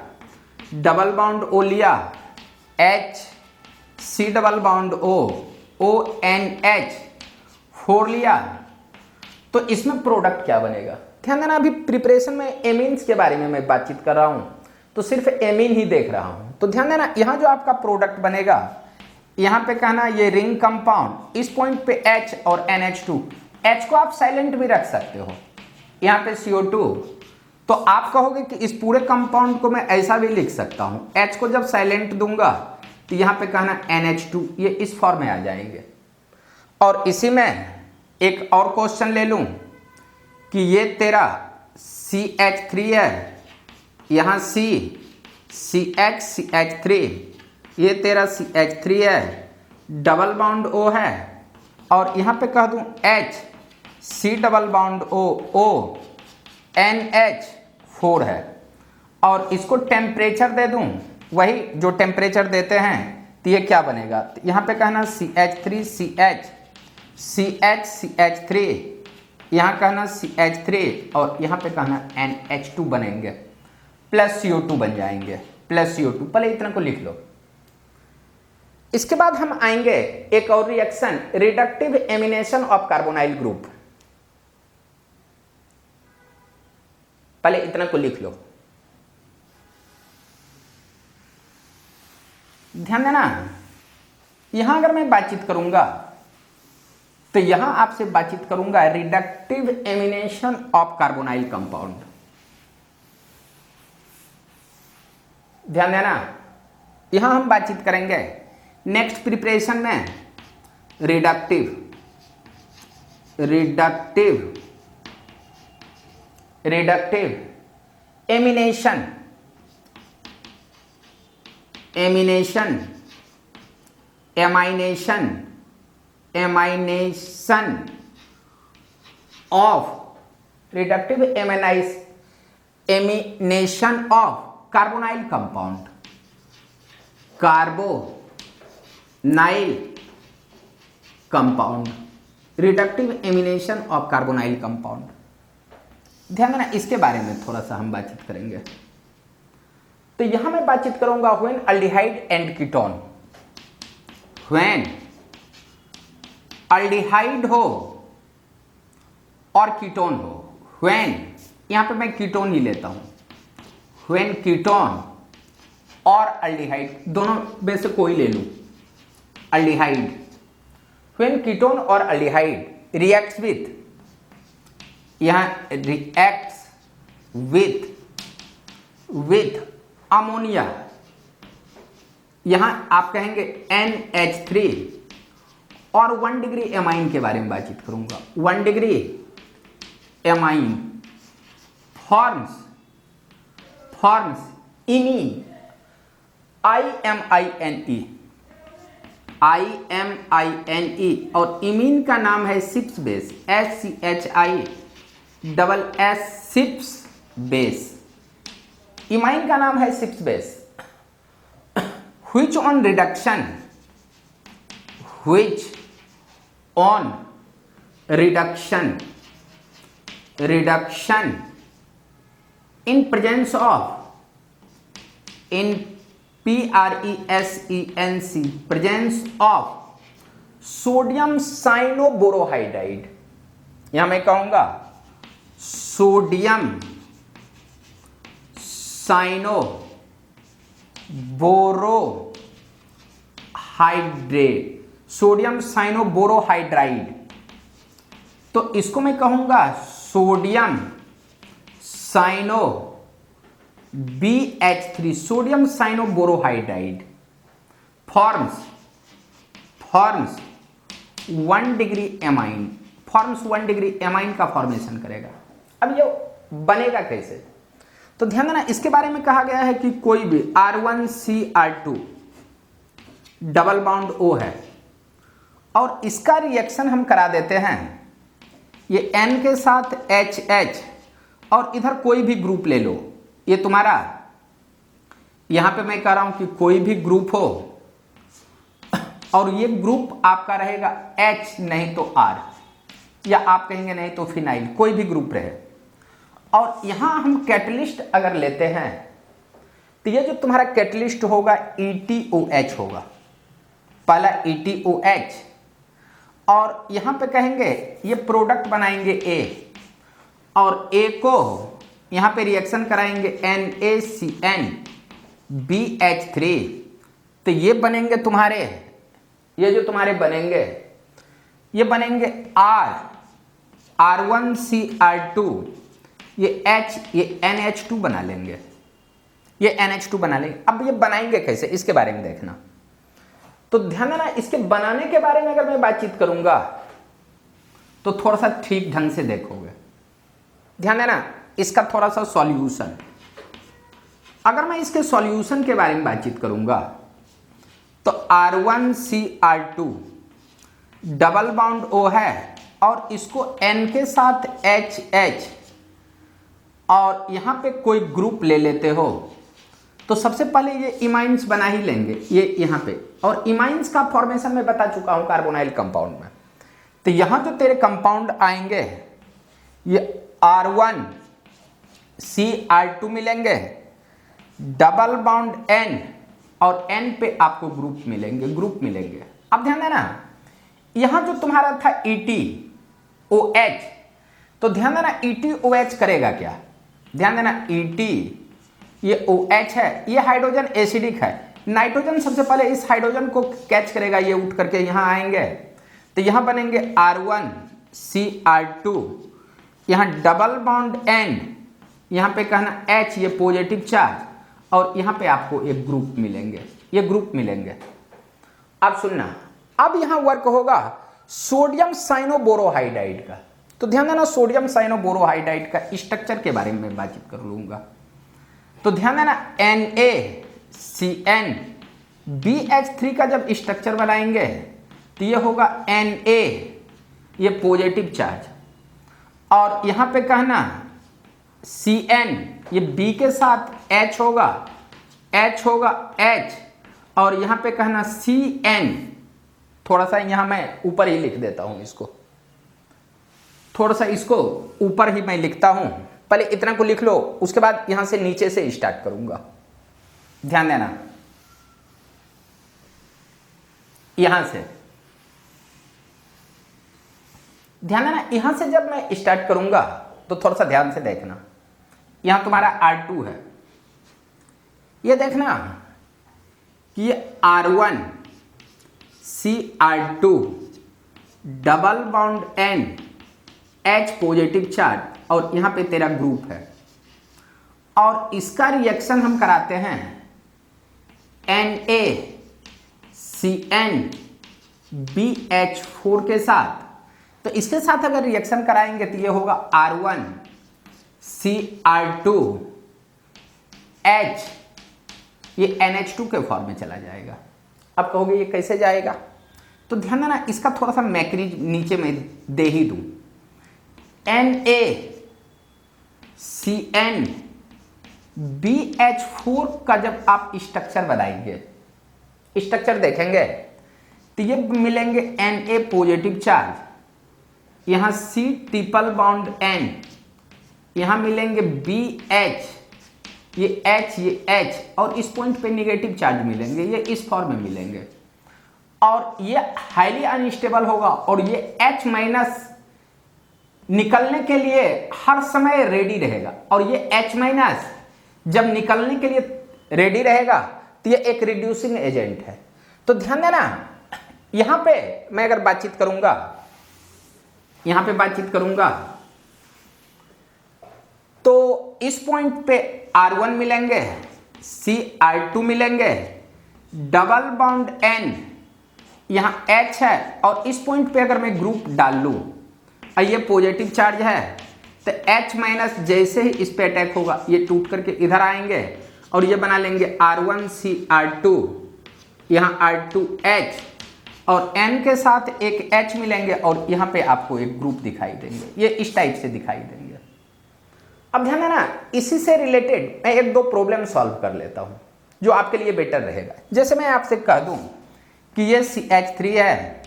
डबल बाउंड ओ लिया, H C double bond O O N H 4 लिया, तो इसमें प्रोडक्ट क्या बनेगा? ध्यान देना, अभी प्रिपरेशन में एमीन्स के बारे में मैं बातचीत कर रहा हूं, तो सिर्फ एमीन ही देख रहा हूं। तो ध्यान देना, यहां जो आपका प्रोडक्ट बनेगा, यहां पे कहना ये रिंग कंपाउंड, इस पॉइंट पे H और NH2, H को आप साइलेंट भी रख सकते हो, यहां पे CO2, तो आप कहोगे कि इस पूरे कंपाउंड को मैं ऐसा भी लिख सकता हूं, H को जब साइलेंट दूंगा तो यहां पे कहना NH2, ये इस फॉर्म में आ जाएंगे। और इसी में एक और क्वेश्चन ले लूं कि ये तेरा CH3 है, यहां CH3, ये तेरा CH3 है, डबल बाउंड O है, और यहां पे कह दूं H C double bond O NH4 है, और इसको टेम्परेचर दे दूं, वही जो टेम्परेचर देते हैं, तो ये क्या बनेगा? तो यहां पे कहना CH3 CH3, यहां कहना CH3, और यहां पे कहना NH2 बनेंगे, प्लस CO2 बन जाएंगे, प्लस CO2। पहले इतना को लिख लो। इसके बाद हम आएंगे एक और reaction, reductive ammunition of carbonyl group. पहले इतना को लिख लो। ध्यान देना, यहां अगर मैं बातचीत करूंगा तो यहां आपसे बातचीत करूंगा reductive ammunition of carbonyl compound. ध्यान देना, यहां हम बातचीत करेंगे नेक्स्ट प्रिपरेशन में reductive ammunition of carbonyl compound, reductive ammunition of carbonyl compound. ध्यान देना, इसके बारे में थोड़ा सा हम बातचीत करेंगे। तो यहां मैं बातचीत करूंगा when aldehyde and ketone, when aldehyde हो और कीटोन हो, व्हेन, यहां पे मैं कीटोन ही लेता हूं, व्हेन कीटोन और अल्डिहाइड, दोनों में से कोई ले लूं, अल्डिहाइड, व्हेन कीटोन और अल्डिहाइड रिएक्ट्स विथ, यहां रिएक्ट्स विथ अमोनिया, यहां आप कहेंगे NH3, और 1 डिग्री एमाइन के बारे में बातचीत करूंगा। 1 degree amine forms imine, IMINE, और इमीन का नाम है Schiff's base, SCHISS Schiff's base, imine का नाम है Schiff's base. which on reduction in presence of, presence of sodium cyanoborohydride, यहां मैं कहूंगा सोडियम साइनोबोरोहाइड्राइड, तो इसको मैं कहूंगा sodium cyano BH3, sodium cyanoborohydride forms 1 degree amine, forms 1 degree amine का फॉर्मेशन करेगा। अब ये बनेगा कैसे? तो ध्यान देना, इसके बारे में कहा गया है कि कोई भी R1CR2 डबल बाउंड O है, और इसका रिएक्शन हम करा देते हैं, ये N के साथ HH, और इधर कोई भी ग्रुप ले लो, ये तुम्हारा, यहां पे मैं कह रहा हूं कि कोई भी ग्रुप हो, और ये ग्रुप आपका रहेगा H नहीं तो R, या आप कहेंगे नहीं तो फिनाइल, कोई भी ग्रुप रहे। और यहां हम कैटलिस्ट अगर लेते हैं तो ये जो तुम्हारा कैटलिस्ट होगा ETOH होगा, पहला ETOH, और यहां पे कहेंगे ये प्रोडक्ट बनाएंगे A, और A को यहां पे रिएक्शन कराएंगे NaCN BH3, तो ये बनेंगे तुम्हारे, ये जो तुम्हारे बनेंगे ये बनेंगे R1CR2, ये H, ये NH2 बना लेंगे, ये NH2 बना लेंगे। अब ये बनाएंगे कैसे इसके बारे में देखना। तो ध्यान देना, इसके बनाने के बारे में अगर मैं बातचीत करूंगा तो थोड़ा सा ठीक ढंग से देखोगे। ध्यान देना, इसका थोड़ा सा सॉल्यूशन, अगर मैं इसके सॉल्यूशन के बारे में बातचीत करूंगा तो R1CR2 डबल बॉन्ड O है और इसको N के साथ HH, और यहां पे कोई ग्रुप ले लेते हो तो सबसे पहले ये इमाइंस बना ही लेंगे ये यहां पे, और इमाइंस का फॉर्मेशन मैं बता चुका हूं कार्बोनाइल कंपाउंड में। तो यहां जो तेरे कंपाउंड आएंगे ये R1CR2 मिलेंगे, डबल बॉन्ड N, और N पे आपको ग्रुप मिलेंगे। अब ध्यान देना, यहां जो तुम्हारा था ETOH, तो ध्यान देना ETOH करेगा क्या, ध्यान देना ET, ये OH है, ये हाइड्रोजन एसिडिक है, नाइट्रोजन सबसे पहले इस हाइड्रोजन को कैच करेगा, ये उठ करके यहां आएंगे, तो यहां बनेंगे R1CR2, यहां डबल बॉन्ड N, यहां पे कहना H, ये पॉजिटिव चार्ज, और यहां पे आपको एक ग्रुप मिलेंगे, ये ग्रुप मिलेंगे। अब सुनना, अब यहां वर्क होगा सोडियम साइनोबोरोहाइड्राइड का। तो ध्यान देना, सोडियम साइनोबोरोहाइड्राइड का स्ट्रक्चर के बारे में बातचीत कर लूंगा। तो ध्यान देना, NaCN BH3 का जब स्ट्रक्चर बनाएंगे तो ये होगा Na, ये पॉजिटिव चार्ज, और यहां पे कहना Cn, ये B के साथ H होगा H, और यहां पे कहना Cn, थोड़ा सा यहां मैं ऊपर ही लिख देता हूं इसको, थोड़ा सा इसको ऊपर ही मैं लिखता हूं, पहले इतना को लिख लो, उसके बाद यहां से नीचे से स्टार्ट करूंगा। ध्यान देना, यहां से ध्यान देना, यहां से जब मैं स्टार्ट करूंगा तो थोड़ा सा ध्यान से देखना, यहां तुम्हारा R2 है, ये देखना कि ये R1CR2 double bond N, H positive charge, और यहां पे तेरा ग्रुप है, और इसका रिएक्शन हम कराते हैं NaCN BH4 के साथ। तो इसके साथ अगर रिएक्शन कराएंगे तो ये होगा R1CR2H, ये NH2 के फॉर्म में चला जाएगा। अब कहोगे ये कैसे जाएगा, तो ध्यान देना, इसका थोड़ा सा मैकेनिज्म नीचे में दे ही दूं। NaCN BH4 का जब आप स्ट्रक्चर बनाएंगे, स्ट्रक्चर देखेंगे तो ये मिलेंगे Na पॉजिटिव चार्ज, यहां C ट्रिपल बॉन्ड N, यहां मिलेंगे BH, ये H, ये H, और इस पॉइंट पे नेगेटिव चार्ज मिलेंगे, ये इस फॉर्म में मिलेंगे, और ये हाईली अनस्टेबल होगा, और ये H माइनस निकलने के लिए हर समय रेडी रहेगा, और ये H माइनस जब निकलने के लिए रेडी रहेगा तो ये एक रिड्यूसिंग एजेंट है। तो ध्यान देना, यहां पे मैं अगर बातचीत करूंगा, यहां पे बातचीत करूंगा तो इस पॉइंट पे R1 मिलेंगे, CR2 मिलेंगे, डबल बॉन्ड N, यहां H है, और इस पॉइंट पे अगर मैं ग्रुप डाल लूं, ये पॉजिटिव चार्ज है, तो H माइनस जैसे ही इस पे अटैक होगा ये टूट करके इधर आएंगे, और ये बना लेंगे R1CR2, यहाँ R2H, और N के साथ एक H मिलेंगे, और यहाँ पे आपको एक ग्रुप दिखाई देंगे, ये इस टाइप से दिखाई देंगे। अब ध्यान देना, इसी से रिलेटेड मैं एक दो प्रॉब्लम सॉल्व कर लेता हूँ जो आपके लिए बेटर रहेगा। जैसे मैं आपसे कह दूं कि ये CH3 है,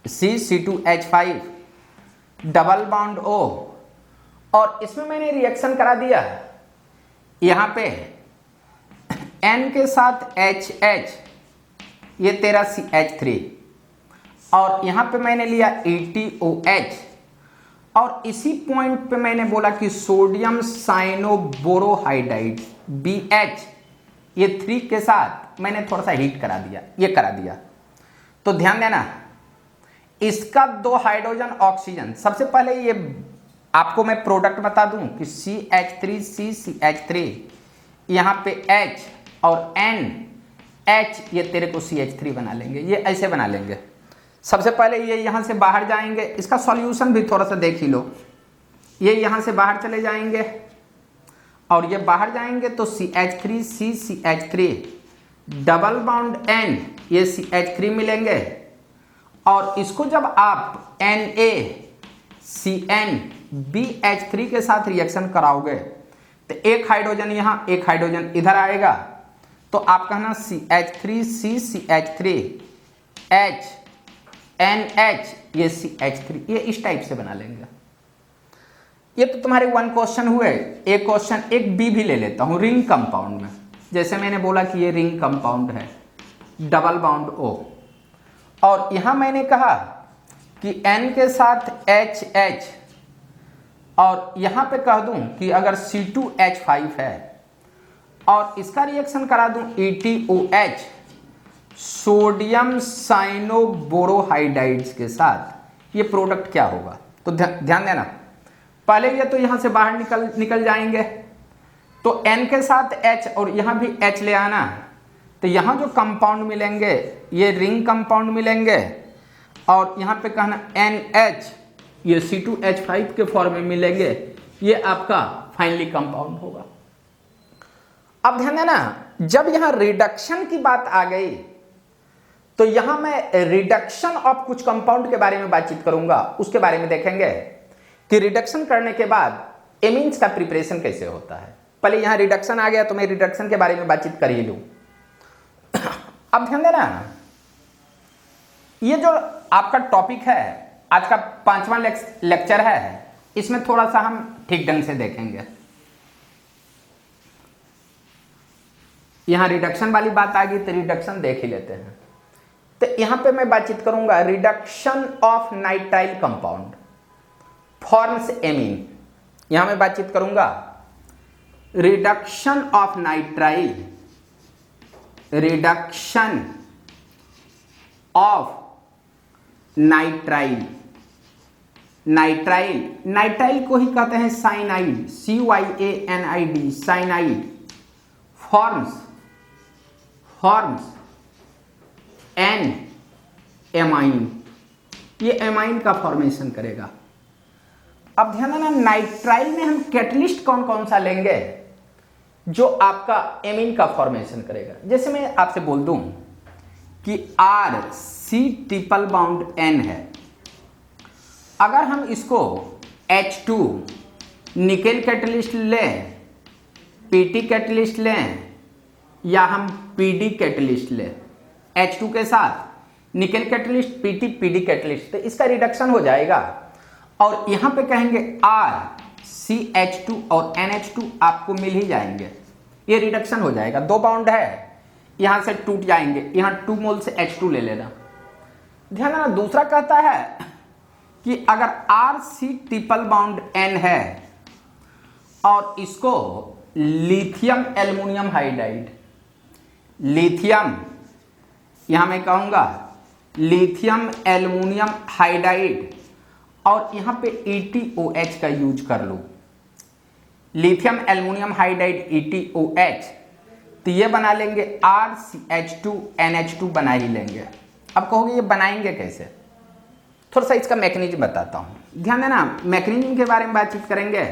C2H5, डबल बॉन्ड O, और इसमें मैंने रिएक्शन करा दिया यहां पे N के साथ HH, ये तेरा CH3, और यहां पे मैंने लिया ETOH, और इसी पॉइंट पे मैंने बोला कि सोडियम साइनोबोरोहाइड्राइड BH, ये 3 के साथ मैंने थोड़ा सा हीट करा दिया, ये करा दिया। तो ध्यान देना, इसका 2 हाइड्रोजन ऑक्सीजन, सबसे पहले ये आपको मैं प्रोडक्ट बता दूं कि CH3CCH3, यहां पे H और NH, ये तेरे को CH3 बना लेंगे, ये ऐसे बना लेंगे। सबसे पहले ये यहां से बाहर जाएंगे, इसका सॉल्यूशन भी थोड़ा सा देख ही लो। ये यहां से बाहर चले जाएंगे और ये बाहर जाएंगे तो CH3CCH3 डबल बॉन्ड N, ये CH3 मिलेंगे, और इसको जब आप NaCN-BH3 के साथ रिएक्शन कराओगे तो एक हाइड्रोजन यहां, एक हाइड्रोजन इधर आएगा, तो आप कहना CH3CCH3HNH, ये CH3, ये इस टाइप से बना लेंगे। ये तो तुम्हारे 1 क्वेश्चन हुए। एक क्वेश्चन एक बी भी ले लेता हूं, रिंग कंपाउंड में। जैसे मैंने बोला कि ये रिंग कंपाउंड है, डबल बॉन्ड O, और यहां मैंने कहा कि N के साथ HH, और यहां पे कह दूं कि अगर C2H5 है और इसका रिएक्शन करा दूं ETOH, सोडियम साइनोबोरोहाइड्राइड्स के साथ, ये प्रोडक्ट क्या होगा? तो ध्यान देना, पहले ये तो यहां से बाहर निकल जाएंगे, तो N के साथ H और यहां भी H ले आना, तो यहां जो कंपाउंड मिलेंगे ये रिंग कंपाउंड मिलेंगे, और यहां पे कहना NH, ये C2H5 के फॉर्म में मिलेंगे, ये आपका फाइनली कंपाउंड होगा। अब ध्यान देना, जब यहां रिडक्शन की बात आ गई तो यहां मैं रिडक्शन ऑफ कुछ कंपाउंड के बारे में बातचीत करूंगा, उसके बारे में देखेंगे कि रिडक्शन करने के बाद एमीन्स का प्रिपरेशन कैसे होता है। पहले यहां रिडक्शन आ गया तो मैं रिडक्शन के बारे में बातचीत कर ही लूं। अब ध्यान देना, ये जो आपका टॉपिक है, आज का 5वां लेक्चर है, इसमें थोड़ा सा हम ठीक ढंग से देखेंगे। यहां रिडक्शन वाली बात आ गई तो रिडक्शन देख ही लेते हैं। तो यहां पे मैं बातचीत करूंगा reduction of nitrile compound forms amine. यहां मैं बातचीत करूंगा reduction of nitrile, reduction of nitrile. Nitrile को ही कहते हैं cyanide, CYANID, cyanide forms an amine, ये एमाइन का फॉर्मेशन करेगा। अब ध्यान देना, नाइट्राइल में हम कैटलिस्ट कौन कौन सा लेंगे जो आपका एमीन का फॉर्मेशन करेगा। जैसे मैं आपसे बोल दूं कि RC ट्रिपल बाउंड N है, अगर हम इसको H2 निकेल कैटलिस्ट लें, PT कैटलिस्ट लें, या हम PD कैटलिस्ट लें, H2 के साथ निकेल कैटलिस्ट, PD कैटलिस्ट, तो इसका रिडक्शन हो जाएगा। और यहां पे कहेंगे RCH2 और NH2 आपको मिल ही जाएंगे, ये रिडक्शन हो जाएगा। 2 बॉन्ड है, यहां से टूट जाएंगे, यहां 2 मोल से H2 ले लेना। ध्यान देना, दूसरा कहता है कि अगर RC ट्रिपल बाउंड N है और इसको लिथियम एल्युमिनियम हाइड्राइड, लिथियम, यहां मैं कहूंगा लिथियम एल्युमिनियम हाइड्राइड, और यहां पे ETOH का यूज कर लो, लिथियम एल्युमिनियम हाइड्राइड ETOH, तो ये बना लेंगे RCH2NH2 बना ही लेंगे। अब कहोगे ये बनाएंगे कैसे, थोड़ा सा इसका मैकेनिज्म बताता हूं। ध्यान देना, मैकेनिज्म के बारे में बातचीत करेंगे।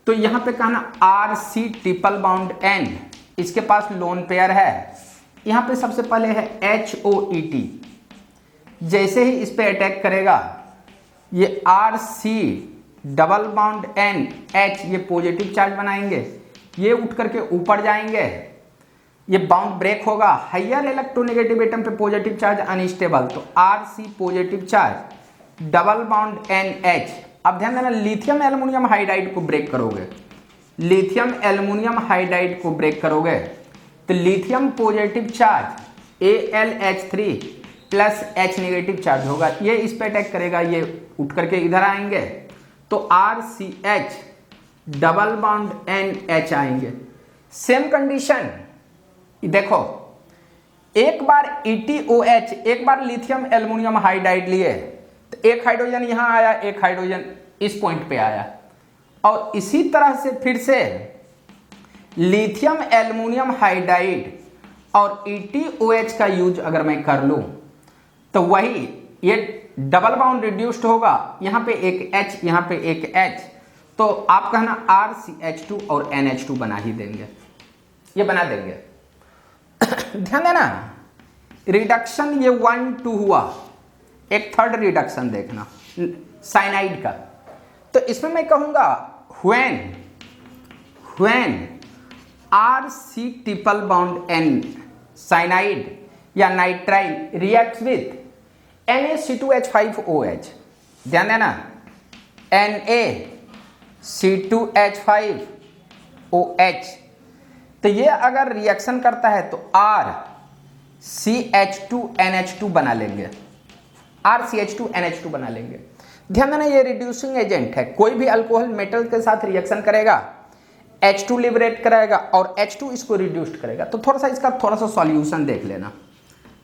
तो यहां पे कहना RC ट्रिपल बाउंड N, इसके पास लोन पेयर है, यहां पे सबसे पहले है HOET, जैसे ही इस पे अटैक करेगा ये RC double bond N H, ये पॉजिटिव चार्ज बनाएंगे, ये उठ करके ऊपर जाएंगे, ये बाउंड ब्रेक होगा, हाइयर इलेक्ट्रोनेगेटिव एटम पे पॉजिटिव चार्ज अनस्टेबल, तो RC positive charge, double bond NH। अब ध्यान देना, लिथियम एल्युमिनियम हाइड्राइड को ब्रेक करोगे, लिथियम एल्युमिनियम हाइड्राइड को ब्रेक करोगे तो lithium positive charge AlH3 plus H negative charge होगा, ये इस पे अटैक करेगा, ये उठ करके इधर आएंगे तो RCH डबल बॉन्ड NH आएंगे। सेम कंडीशन देखो, एक बार ETOH, एक बार लिथियम एल्युमिनियम हाइड्राइड लिए तो एक हाइड्रोजन यहां आया, एक हाइड्रोजन इस पॉइंट पे आया, और इसी तरह से फिर से लिथियम एल्युमिनियम हाइड्राइड और ETOH का यूज अगर मैं कर लूं तो वही ये डबल बॉन्ड रिड्यूस्ड होगा, यहां पे एक H, यहां पे एक H, तो आप कहना RCH2 और NH2 बना ही देंगे, ये बना देंगे। ध्यान देना, रिडक्शन ये 1 2 हुआ, एक थर्ड रिडक्शन देखना साइनाइड का, तो इसमें मैं कहूंगा when RC triple bond N cyanide या नाइट्राइल रिएक्ट्स विथ NaC2H5OH, ध्यान देना NaC2H5OH, तो ये अगर रिएक्शन करता है तो RCH2NH2 बना लेंगे, RCH2NH2 बना लेंगे। ध्यान देना, ये रिड्यूसिंग एजेंट है, कोई भी अल्कोहल मेटल के साथ रिएक्शन करेगा, H2 लिबरेट कराएगा और H2 इसको रिड्यूस्ड करेगा। तो थोड़ा सा इसका थोड़ा सा सॉल्यूशन देख लेना।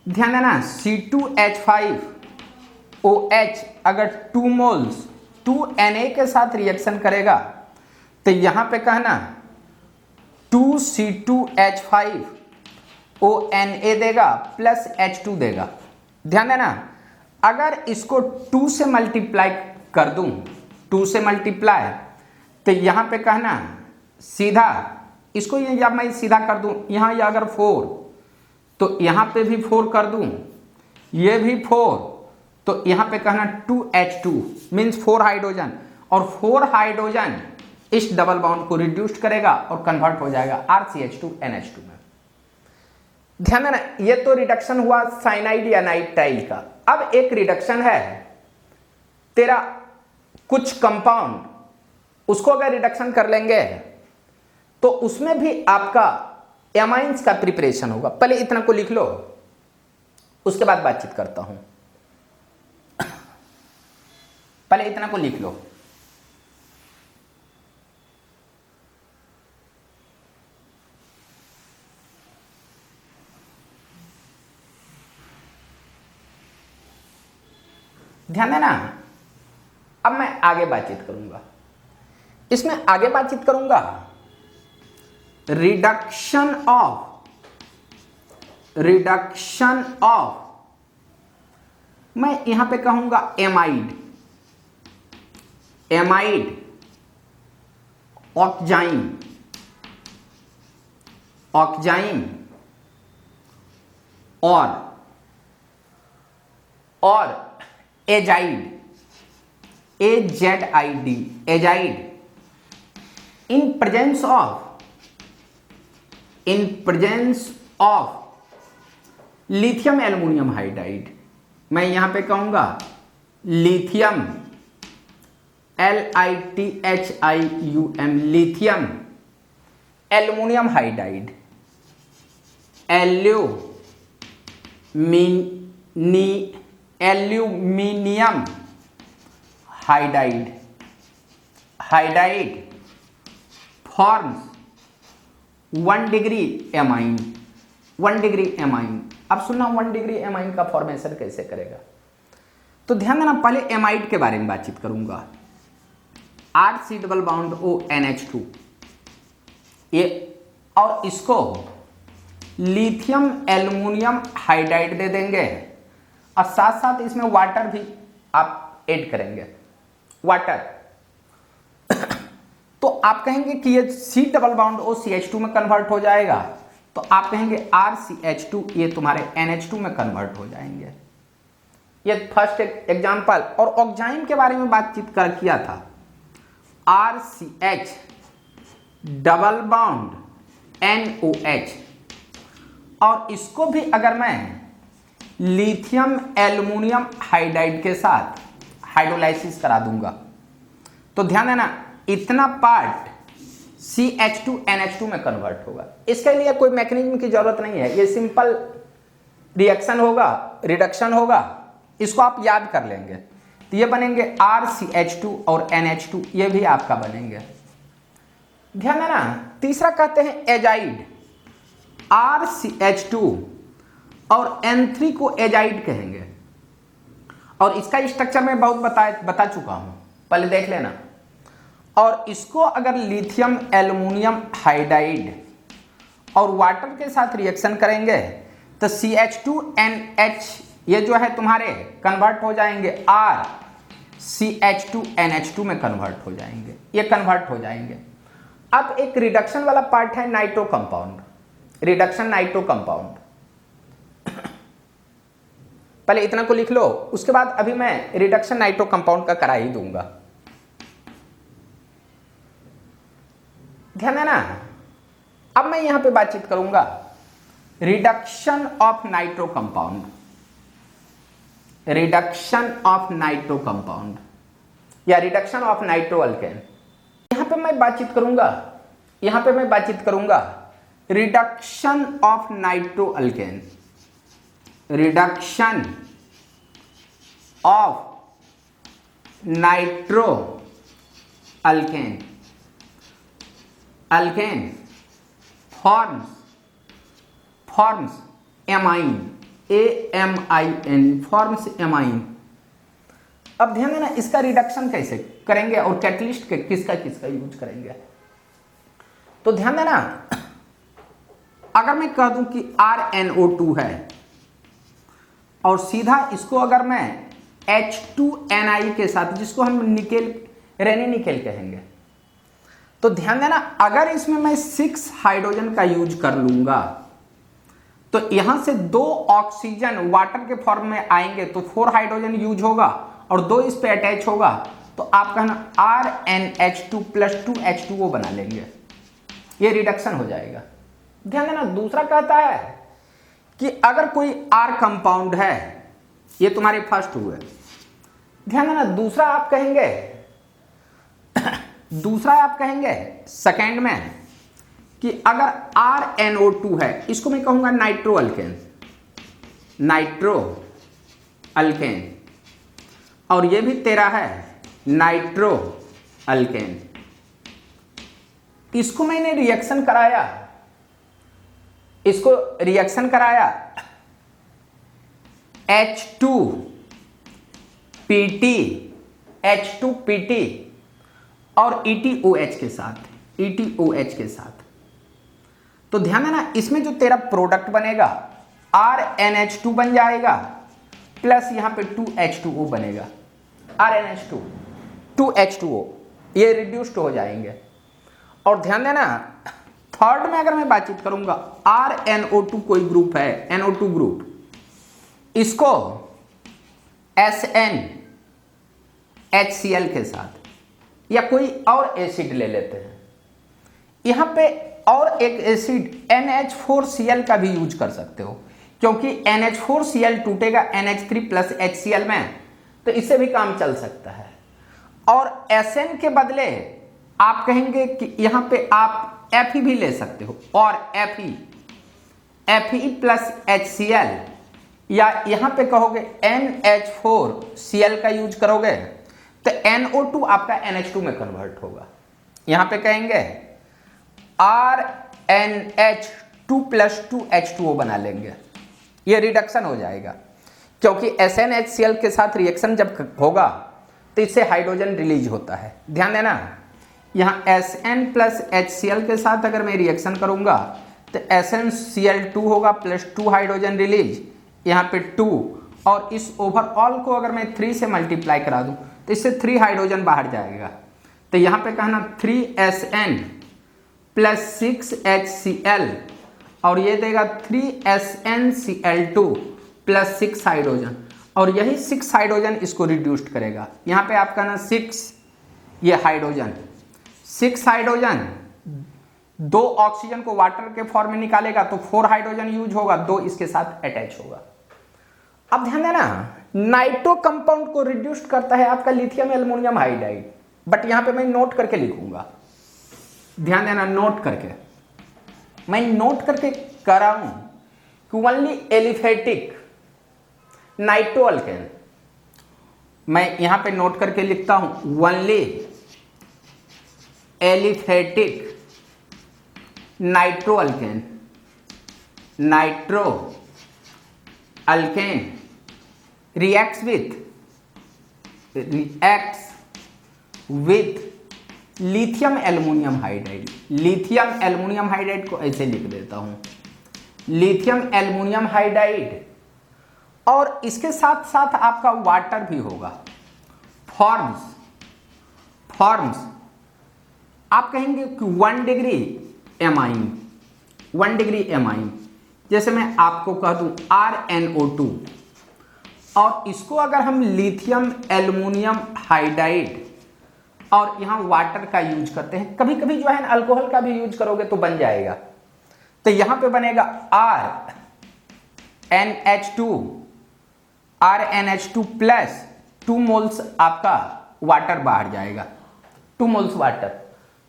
ध्यान देना, C2H5OH अगर 2 मोल्स 2Na के साथ रिएक्शन करेगा तो यहां पे कहना 2C2H5ONa देगा प्लस H2 देगा। ध्यान देना, अगर इसको 2 से मल्टीप्लाई कर दूं, 2 से मल्टीप्लाई, तो यहां पे कहना सीधा इसको ये, या मैं सीधा कर दूं यहां, या अगर 4 तो यहां पे भी 4 कर दूं, ये भी 4, तो यहां पे कहना 2H2 मीन्स 4 हाइड्रोजन, और 4 हाइड्रोजन इस डबल बॉन्ड को रिड्यूस्ड करेगा और कन्वर्ट हो जाएगा RCH2NH2 में। ध्यान देना, ये तो रिडक्शन हुआ साइनाइड या नाइट्राइल का। अब एक रिडक्शन है तेरा कुछ कंपाउंड, उसको अगर रिडक्शन कर लेंगे तो उसमें भी आपका एमाइंस का प्रिपरेशन होगा। पहले इतना को लिख लो, उसके बाद बातचीत करता हूं। पहले इतना को लिख लो। ध्यान देना, अब मैं आगे बातचीत करूंगा, इसमें आगे बातचीत करूंगा रिडक्शन ऑफ, मैं यहां पे कहूंगा एमाइड, ऑक्जाइम और azide, AZID, azide, in presence of lithium aluminium hydride, मैं यहां पे कहूंगा lithium LITHIUM, lithium aluminium hydride, aluminium hydride forms 1 degree amine, 1 degree amine. अब सुनना 1 डिग्री एमाइन का फॉर्मेशन कैसे करेगा। तो ध्यान देना, पहले एमाइड के बारे में बातचीत करूंगा, RC डबल बॉन्ड ONH2, ये, और इसको लिथियम एल्युमिनियम हाइड्राइड दे देंगे और साथ साथ इसमें वाटर भी आप ऐड करेंगे, वाटर। तो आप कहेंगे कि ये C डबल बॉन्ड OCH2 में कन्वर्ट हो जाएगा, तो आप कहेंगे RCH2 ये तुम्हारे NH2 में कन्वर्ट हो जाएंगे। ये फर्स्ट एग्जांपल। और ऑक्जाइम के बारे में बातचीत किया था, RCH डबल बॉन्ड NOH, और इसको भी अगर मैं लिथियम एल्युमिनियम हाइड्राइड के साथ हाइड्रोलाइसिस करा दूंगा। तो ध्यान देना, इतना पार्ट CH2NH2 में कन्वर्ट होगा। इसके लिए कोई मैकेनिज्म की जरूरत नहीं है, ये सिंपल रिएक्शन होगा, रिडक्शन होगा, इसको आप याद कर लेंगे। तो ये बनेंगे RCH2 और NH2, ये भी आपका बनेंगे। ध्यान देना, तीसरा कहते हैं एजाइड, RCH2 और N3 को एजाइड कहेंगे। और इसका स्ट्रक्चर मैं बहुत बता चुका हूं, पहले देख लेना। और इसको अगर लिथियम एल्युमिनियम हाइडाइड और वाटर के साथ रिएक्शन करेंगे तो CH2NH ये जो है तुम्हारे कन्वर्ट हो जाएंगे RCH2NH2 में कन्वर्ट हो जाएंगे, ये कन्वर्ट हो जाएंगे। अब एक रिडक्शन वाला पार्ट है nitro compound, reduction nitro compound. पहले इतना को लिख लो, उसके बाद अभी मैं रिडक्शन नाइट्रो कंपाउंड का करा ही दूंगा। ध्यान देना, अब मैं यहां पे बातचीत करूंगा reduction of nitro compound, reduction of nitro compound या रिडक्शन ऑफ नाइट्रो अल्केन। यहां पे मैं बातचीत करूंगा reduction of nitro alkane, reduction of nitro alkane, alkane forms amine, AMIN, forms amine. अब ध्यान देना, इसका रिडक्शन कैसे करेंगे और कैटलिस्ट किसका यूज करेंगे। तो ध्यान देना, अगर मैं कह दूं कि RNO2 है और सीधा इसको अगर मैं H2Ni के साथ, जिसको हम निकेल रेनी निकेल कहेंगे, तो ध्यान देना, अगर इसमें मैं 6 हाइड्रोजन का यूज कर लूंगा तो यहां से 2 ऑक्सीजन वाटर के फॉर्म में आएंगे तो 4 हाइड्रोजन यूज होगा और 2 इस पे अटैच होगा, तो आप कहना RNH2 + 2H2O बना लेंगे, ये रिडक्शन हो जाएगा। ध्यान देना, दूसरा कहता है कि अगर कोई R कंपाउंड है, ये तुम्हारे फर्स्ट हुए। ध्यान देना, दूसरा आप कहेंगे सेकेंड में कि अगर RNO2 है, इसको मैं कहूंगा नाइट्रो अल्केन, नाइट्रो अल्केन, और ये भी तेरा है नाइट्रो अल्केन। इसको मैंने रिएक्शन कराया, H2PT और ETOH के साथ, तो ध्यान देना, इसमें जो तेरा प्रोडक्ट बनेगा RNH2 बन जाएगा प्लस यहां पे 2H2O बनेगा, RNH2 2H2O, ये रिड्यूस्ड हो जाएंगे। और ध्यान देना, थर्ड में अगर मैं बातचीत करूंगा RNO2 कोई ग्रुप है, NO2 ग्रुप, इसको SNHCl के साथ या कोई और एसिड ले लेते हैं, यहां पे और एक एसिड NH4Cl का भी यूज कर सकते हो, क्योंकि NH4Cl टूटेगा NH3 + HCl में, तो इससे भी काम चल सकता है। और SN के बदले आप कहेंगे कि यहां पे आप Fe भी ले सकते हो, और Fe + HCl, या यहां पे कहोगे NH4Cl का यूज करोगे तो NO2 आपका NH2 में कन्वर्ट होगा। यहां पे कहेंगे RNH2 + 2H2O बना लेंगे, ये रिडक्शन हो जाएगा, क्योंकि SNHCl के साथ रिएक्शन जब होगा तो इससे हाइड्रोजन रिलीज होता है। ध्यान देना, यहाँ Sn + HCl के साथ अगर मैं रिएक्शन करूंगा तो SnCl2 होगा प्लस 2 हाइड्रोजन रिलीज, यहाँ पे 2, और इस ओवरऑल को अगर मैं 3 से मल्टीप्लाई करा दूं तो इससे 3 हाइड्रोजन बाहर जाएगा, तो यहाँ पे कहना 3Sn + 6HCl, और ये देगा 3SnCl2 + 6 हाइड्रोजन, और यही 6 हाइड्रोजन इसको रिड्यूस्ड करेगा। यहाँ पे आप कहना 6, ये हाइड्रोजन 6 हाइड्रोजन 2 ऑक्सीजन को वाटर के फॉर्म में निकालेगा तो 4 हाइड्रोजन यूज होगा, 2 इसके साथ अटैच होगा। अब ध्यान देना, नाइट्रो कंपाउंड को रिड्यूस करता है आपका लिथियम एल्युमिनियम हाइड्राइड, बट यहां पे मैं नोट करके लिखूंगा, ध्यान देना, नोट करके मैं नोट करके कर रहा हूं कि ओनली एलिफेटिक नाइट्रो अल्केन, मैं यहां पे नोट करके लिखता हूं only aliphatic nitro alkane, nitro alkane reacts with lithium aluminium hydride. Lithium aluminium hydride को ऐसे लिख देता हूं, लिथियम एल्युमिनियम हाइड्राइड, और इसके साथ साथ आपका वाटर भी होगा, फॉर्म्स आप कहेंगे कि 1 डिग्री एमाइन, 1 डिग्री एमाइन, जैसे मैं आपको कह दूं RnO2, और इसको अगर हम लिथियम एल्युमिनियम हाइड्राइड और यहां वाटर का यूज करते हैं, कभी कभी जो है ना अल्कोहल का भी यूज करोगे तो बन जाएगा, तो यहां पे बनेगा RnH2 प्लस 2 मोल्स आपका वाटर बाहर जाएगा, 2 मोल्स वाटर।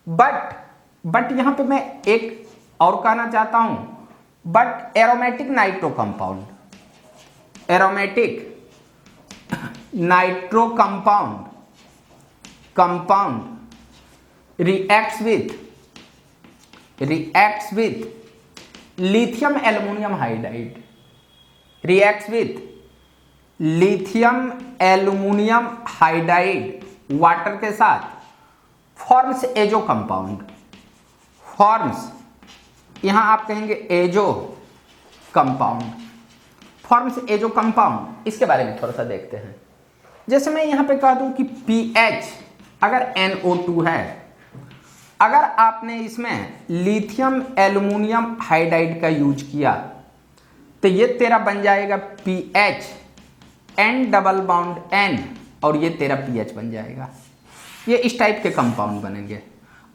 बट यहां पे मैं एक और कहना चाहता हूं, but aromatic nitro compound, aromatic nitro compound reacts with lithium aluminum hydride, reacts with lithium aluminum hydride water के साथ, फॉर्म्स एजो कंपाउंड, फॉर्म्स यहां आप कहेंगे azo compound, forms azo compound, इसके बारे में थोड़ा सा देखते हैं। जैसे मैं यहां पे कह दूं कि pH अगर NO2 है, अगर आपने इसमें लिथियम एल्युमिनियम हाइड्राइड का यूज किया तो ये तेरा बन जाएगा pH N double bond N, और ये तेरा pH बन जाएगा। ये इस टाइप के कंपाउंड बनेंगे,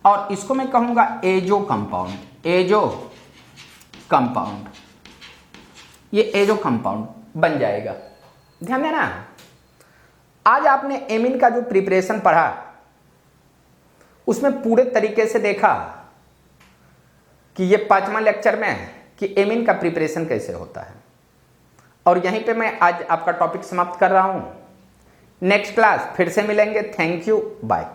और इसको मैं कहूंगा एजो कंपाउंड, एजो कंपाउंड, ये एजो कंपाउंड बन जाएगा। ध्यान देना, आज आपने एमीन का जो प्रिपरेशन पढ़ा उसमें पूरे तरीके से देखा कि ये 5वां लेक्चर में कि एमीन का प्रिपरेशन कैसे होता है, और यहीं पे मैं आज आपका टॉपिक समाप्त कर रहा हूं। नेक्स्ट क्लास फिर से मिलेंगे। Thank you, bye.